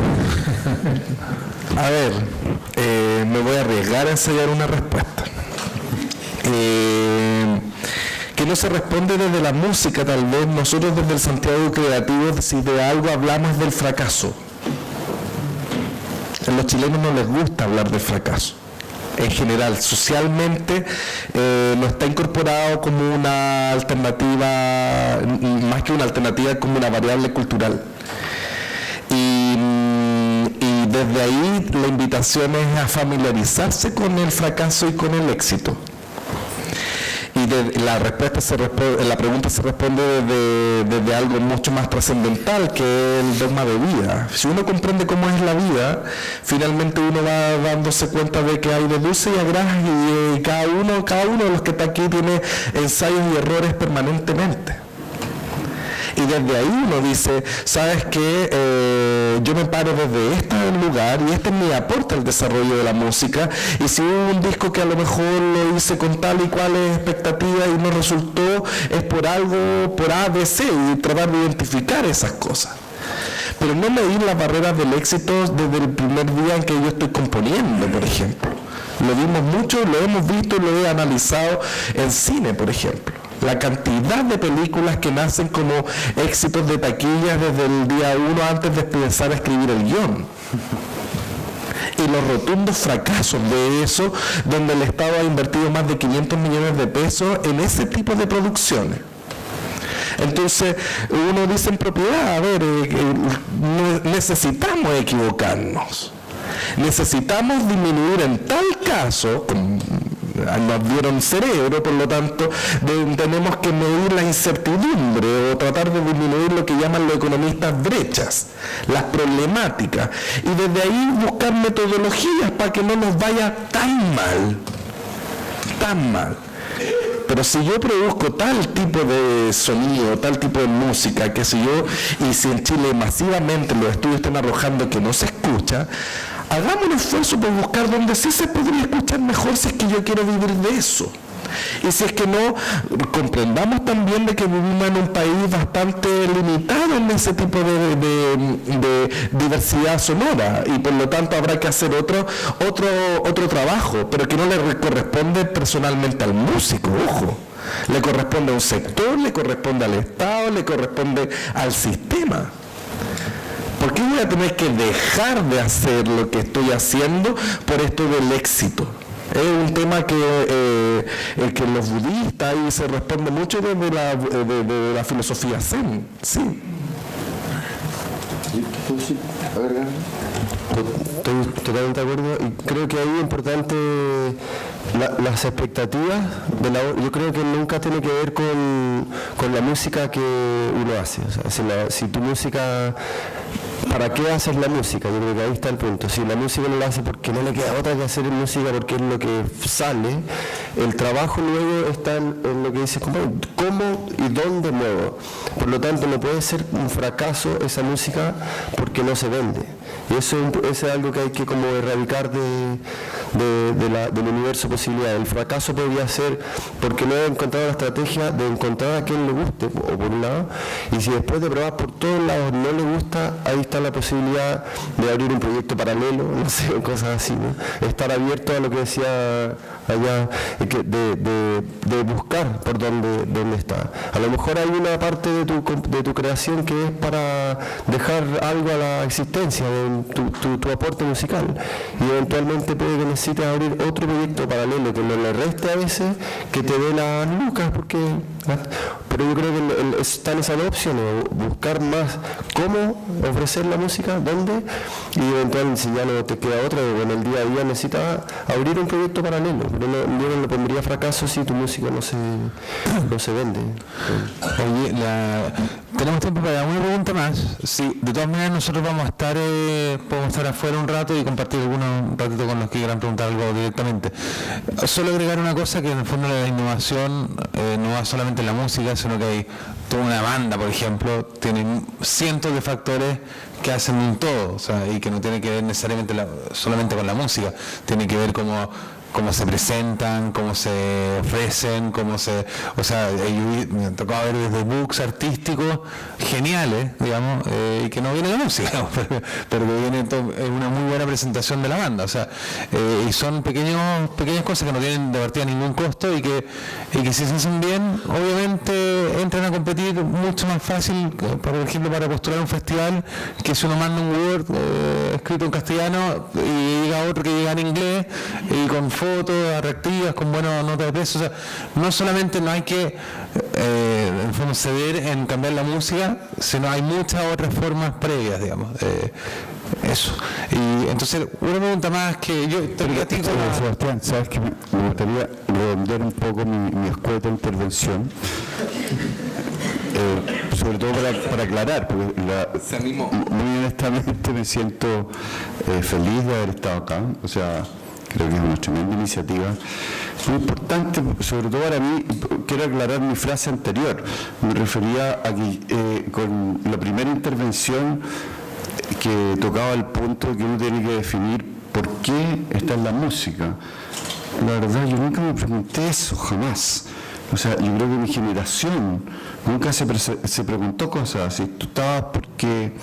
A ver, me voy a arriesgar a ensayar una respuesta. que no se responde desde la música, tal vez nosotros desde el Santiago Creativo, si de algo hablamos del fracaso. A los chilenos no les gusta hablar del fracaso. En general, socialmente no está incorporado como una alternativa, más que una alternativa, como una variable cultural. Y desde ahí la invitación es a familiarizarse con el fracaso y con el éxito. Y la pregunta se responde desde algo mucho más trascendental, que es el dogma de vida. Si uno comprende cómo es la vida, finalmente uno va dándose cuenta de que hay de dulce y a gras, y cada uno de los que está aquí tiene ensayos y errores permanentemente. Y desde ahí uno dice, ¿sabes qué? Yo me paro desde este lugar y este es mi aporte al desarrollo de la música, y si hubo un disco que a lo mejor lo hice con tal y cual expectativa y no resultó, es por algo, por A, B, C, y tratar de identificar esas cosas. Pero no medir las barreras del éxito desde el primer día en que yo estoy componiendo, por ejemplo. Lo vimos mucho, lo hemos visto, lo he analizado en cine, por ejemplo. La cantidad de películas que nacen como éxitos de taquilla desde el día 1 antes de empezar a escribir el guión. Y los rotundos fracasos de eso, donde el Estado ha invertido más de 500 millones de pesos en ese tipo de producciones. Entonces, uno dice en propiedad, a ver, necesitamos equivocarnos. Necesitamos disminuir en tal caso, nos dieron cerebro, por lo tanto tenemos que medir la incertidumbre o tratar de disminuir lo que llaman los economistas brechas, las problemáticas, y desde ahí buscar metodologías para que no nos vaya tan mal. Pero si yo produzco tal tipo de sonido, tal tipo de música, qué sé yo, y si en Chile masivamente los estudios están arrojando que no se escucha, hagamos un esfuerzo por buscar donde sí se podría escuchar mejor, si es que yo quiero vivir de eso. Y si es que no, comprendamos también de que vivimos en un país bastante limitado en ese tipo de diversidad sonora, y por lo tanto habrá que hacer otro trabajo, pero que no le corresponde personalmente al músico, ojo. Le corresponde a un sector, le corresponde al Estado, le corresponde al sistema. ¿Por qué voy a tener que dejar de hacer lo que estoy haciendo por esto del éxito? Es un tema que los budistas, y se responde mucho desde la filosofía zen. Sí. Estoy totalmente de acuerdo, y creo que ahí es importante las expectativas de yo creo que nunca tiene que ver con la música que uno hace. O sea, si tu música, ¿para qué haces la música? Yo creo que ahí está el punto. Si la música no la hace porque no le queda otra que hacer música, porque es lo que sale, el trabajo luego está en lo que dices, ¿cómo y dónde muevo? Por lo tanto, no puede ser un fracaso esa música porque no se vende. Y eso es algo que hay que como erradicar del universo de posibilidades. El fracaso podría ser porque no he encontrado la estrategia de encontrar a quien le guste, o por un lado, y si después de probar por todos lados no le gusta, ahí está la posibilidad de abrir un proyecto paralelo, no sé, cosas así, ¿no? Estar abierto a lo que decía allá, de buscar por dónde está. A lo mejor hay una parte de tu creación que es para dejar algo a la existencia, tu aporte musical, y eventualmente puede que necesites abrir otro proyecto paralelo que no le reste a veces, que te dé las lucas, pero yo creo que están esas dos opciones: buscar más cómo ofrecer la música, dónde, y eventualmente, si ya no te queda otra, en el día a día necesitas abrir un proyecto paralelo. Pero yo no le pondría fracaso si tu música no se vende. Oye, tenemos tiempo para una pregunta más. Sí, de todas maneras nosotros podemos estar afuera un rato y compartir un ratito con los que quieran preguntar algo directamente. Solo agregar una cosa, que en el fondo la innovación no va solamente en la música, sino que hay toda una banda, por ejemplo, tiene cientos de factores que hacen un todo, o sea, y que no tiene que ver necesariamente solamente con la música, tiene que ver como cómo se presentan, cómo se ofrecen, o sea, me ha tocado ver desde books artísticos geniales, digamos, y que no viene de música, pero que viene una muy buena presentación de la banda, o sea, y son pequeñas cosas que no tienen de partida ningún costo y que si se hacen bien, obviamente entran a competir mucho más fácil, por ejemplo, para postular un festival, que si uno manda un Word escrito en castellano y llega otro que llega en inglés y con fotos atractivas, con buenas notas de peso. O sea, no solamente no hay que en el fondo ceder en cambiar la música, sino hay muchas otras formas previas, digamos. Eso. Y entonces, una pregunta más que yo te platico. Sebastián, sabes que me gustaría redondear un poco mi escueta intervención. Sobre todo para aclarar, porque muy honestamente me siento feliz de haber estado acá, o sea, creo que es una tremenda iniciativa, muy importante, sobre todo para mí. Quiero aclarar mi frase anterior, me refería a que con la primera intervención que tocaba el punto que uno tiene que definir por qué está en la música. La verdad, yo nunca me pregunté eso, jamás. O sea, yo creo que mi generación nunca se preguntó cosas así. Tú estabas porque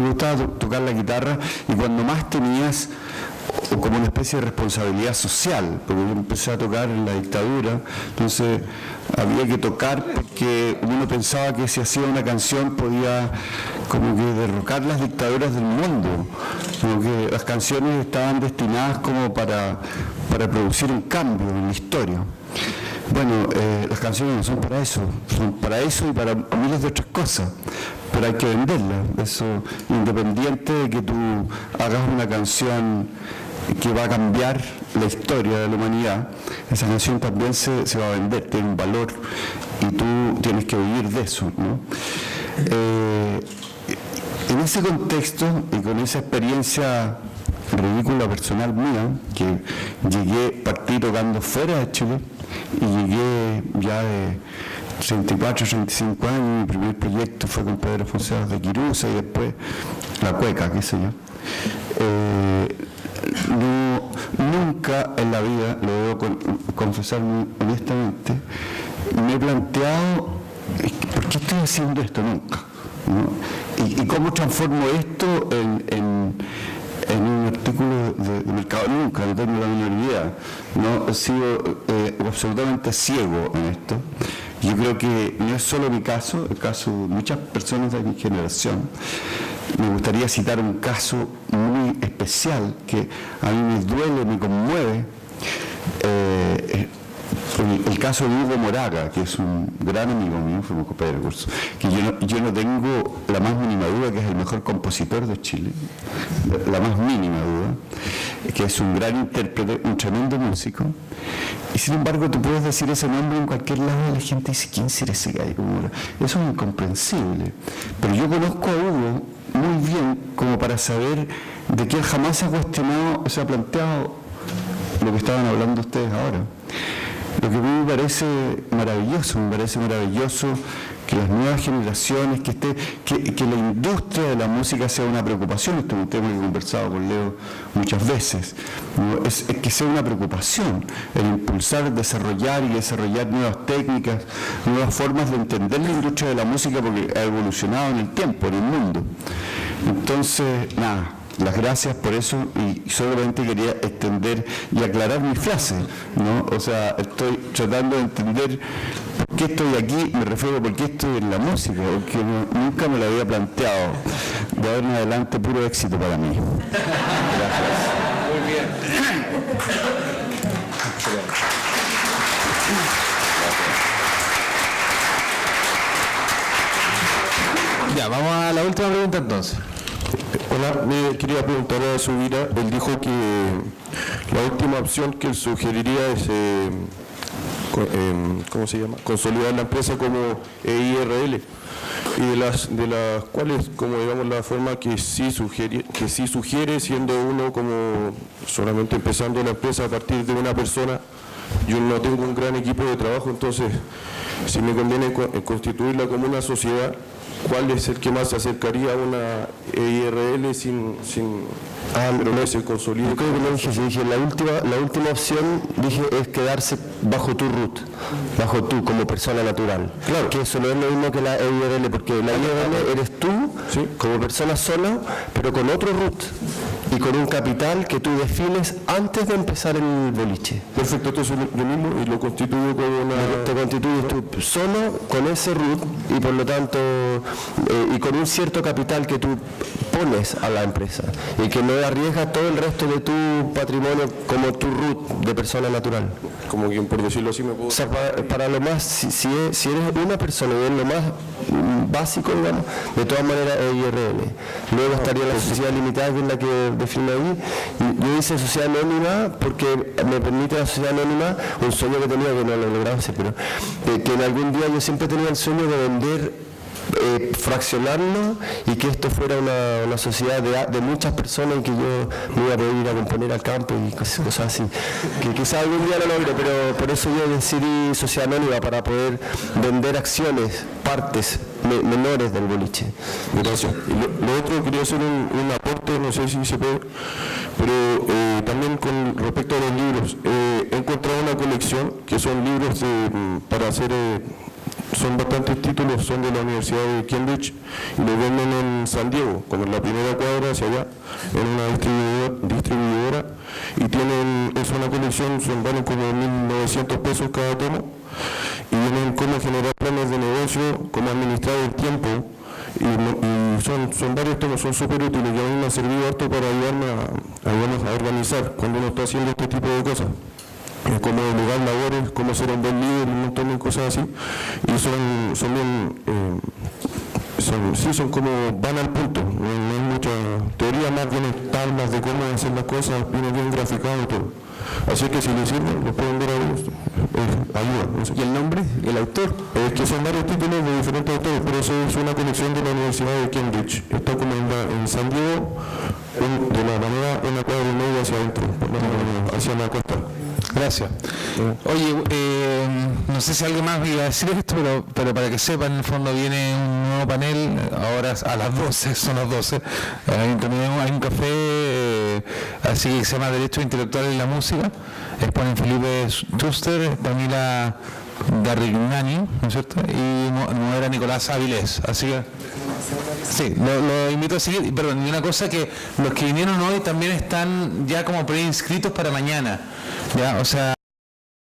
me gustaba tocar la guitarra, y cuando más tenías como una especie de responsabilidad social, porque yo empecé a tocar en la dictadura, entonces había que tocar porque uno pensaba que si hacía una canción podía como que derrocar las dictaduras del mundo, como que las canciones estaban destinadas como para producir un cambio en la historia. Bueno, las canciones no son para eso y para miles de otras cosas, pero hay que venderlas. Eso, independiente de que tú hagas una canción que va a cambiar la historia de la humanidad, esa canción también se va a vender, tiene un valor y tú tienes que vivir de eso, ¿no? En ese contexto y con esa experiencia ridícula personal mía, que partí tocando fuera de Chile y llegué ya de 34, 35 años, mi primer proyecto fue con Pedro Fonseca de Quirusa y después La Cueca, qué sé yo. Nunca en la vida, lo debo confesar muy honestamente, me he planteado ¿por qué estoy haciendo esto? Nunca, ¿no? ¿Y cómo transformo esto en un artículo de mercado? Nunca, no tengo la menor idea. No he sido absolutamente ciego en esto. Yo creo que no es solo mi caso, el caso de muchas personas de mi generación. Me gustaría citar un caso muy especial que a mí me duele, me conmueve. El caso de Hugo Moraga, que es un gran amigo mío, fuimos compañeros de curso, que yo no tengo la más mínima duda que es el mejor compositor de Chile, la más mínima duda, que es un gran intérprete, un tremendo músico, y sin embargo tú puedes decir ese nombre en cualquier lado y la gente dice, ¿quién será ese gallo? Eso es incomprensible. Pero yo conozco a Hugo muy bien como para saber de que él jamás se ha cuestionado o se ha planteado lo que estaban hablando ustedes ahora. Lo que a mí me parece maravilloso que las nuevas generaciones, que la industria de la música sea una preocupación. Esto es un tema que he conversado con Leo muchas veces, ¿no? Es que sea una preocupación el impulsar, desarrollar nuevas técnicas, nuevas formas de entender la industria de la música, porque ha evolucionado en el tiempo, en el mundo. Entonces, nada, las gracias por eso, y solamente quería extender y aclarar mi frase, ¿no? O sea, estoy tratando de entender por qué estoy aquí, me refiero a por qué estoy en la música, porque nunca me lo había planteado. De ahora en adelante, puro éxito para mí. Gracias. Muy bien. Ya, vamos a la última pregunta entonces. Hola, me quería preguntar a Subira. Él dijo que la última opción que él sugeriría es, ¿cómo se llama? Consolidar la empresa como EIRL, y de las cuales, como digamos, la forma que sí sugiere, siendo uno como solamente empezando la empresa a partir de una persona, yo no tengo un gran equipo de trabajo, entonces si me conviene constituirla como una sociedad, ¿cuál es el que más se acercaría a una EIRL sin pero que se consolide? Yo creo que lo dije, si dije, la última opción dije es quedarse bajo tu root, bajo tú como persona natural. Claro. Que eso no es lo mismo que la EIRL, porque la EIRL eres tú como persona sola, pero con otro root y con un capital que tú defines antes de empezar el boliche. Perfecto, entonces yo mismo y lo constituyo como una... Te constituyes tú solo con ese root y por lo tanto y con un cierto capital que tú pones a la empresa y que no arriesgas todo el resto de tu patrimonio como tu root de persona natural. Como quien, por decirlo así, me puedo... O sea, para lo más, si eres una persona y es lo más básico, digamos, de todas maneras es IRL. Luego estaría la sociedad limitada, que es la que define ahí. Y yo hice sociedad anónima porque me permite la sociedad anónima, un sueño que tenía, que no lo he logrado hacer, pero que en algún día yo siempre tenía el sueño de vender, fraccionarlo y que esto fuera una sociedad de muchas personas y que yo me iba a poder ir a componer al campo y cosas así. Que quizás algún día lo logre, pero por eso yo decidí sociedad anónima, para poder vender acciones, partes menores del boliche. Gracias. Y lo otro, quería hacer un aporte, no sé si se puede, pero también con respecto a los libros. He encontrado una colección que son libros para hacer... son bastantes títulos, son de la Universidad de Cambridge y los venden en San Diego, como en la primera cuadra hacia allá, en una distribuidora, y es una colección, valen como 1.900 pesos cada tomo, y vienen cómo generar planes de negocio, cómo administrar el tiempo, y son varios temas, son súper útiles, y a mí me ha servido harto para ayudarme a organizar cuando uno está haciendo este tipo de cosas. Cómo delegar labores, cómo ser un buen líder y un montón de cosas así, y son bien, son como, van al punto, no hay mucha teoría, más bien tablas de cómo hacer las cosas, viene bien graficado y todo. Así que si les sirve, lo pueden ver ahí, ayuda. No sé. ¿Y el nombre? ¿El autor? Es que son varios títulos de diferentes autores, pero eso es una colección de la Universidad de Cambridge. Está como en San Diego, de la manera en la cuadra y media hacia adentro, hacia la costa. Gracias. Oye, no sé si alguien más iba a decir esto, pero para que sepan, en el fondo viene un nuevo panel, ahora a las 12, son las 12, hay un café, así que se llama Derechos Intelectuales en la Música, exponen Felipe Schuster, Camila Garrignani, ¿no es cierto? Y modera Nicolás Avilés, así que... Sí, lo invito a seguir, perdón, y una cosa, que los que vinieron hoy también están ya como preinscritos para mañana, ya, o sea...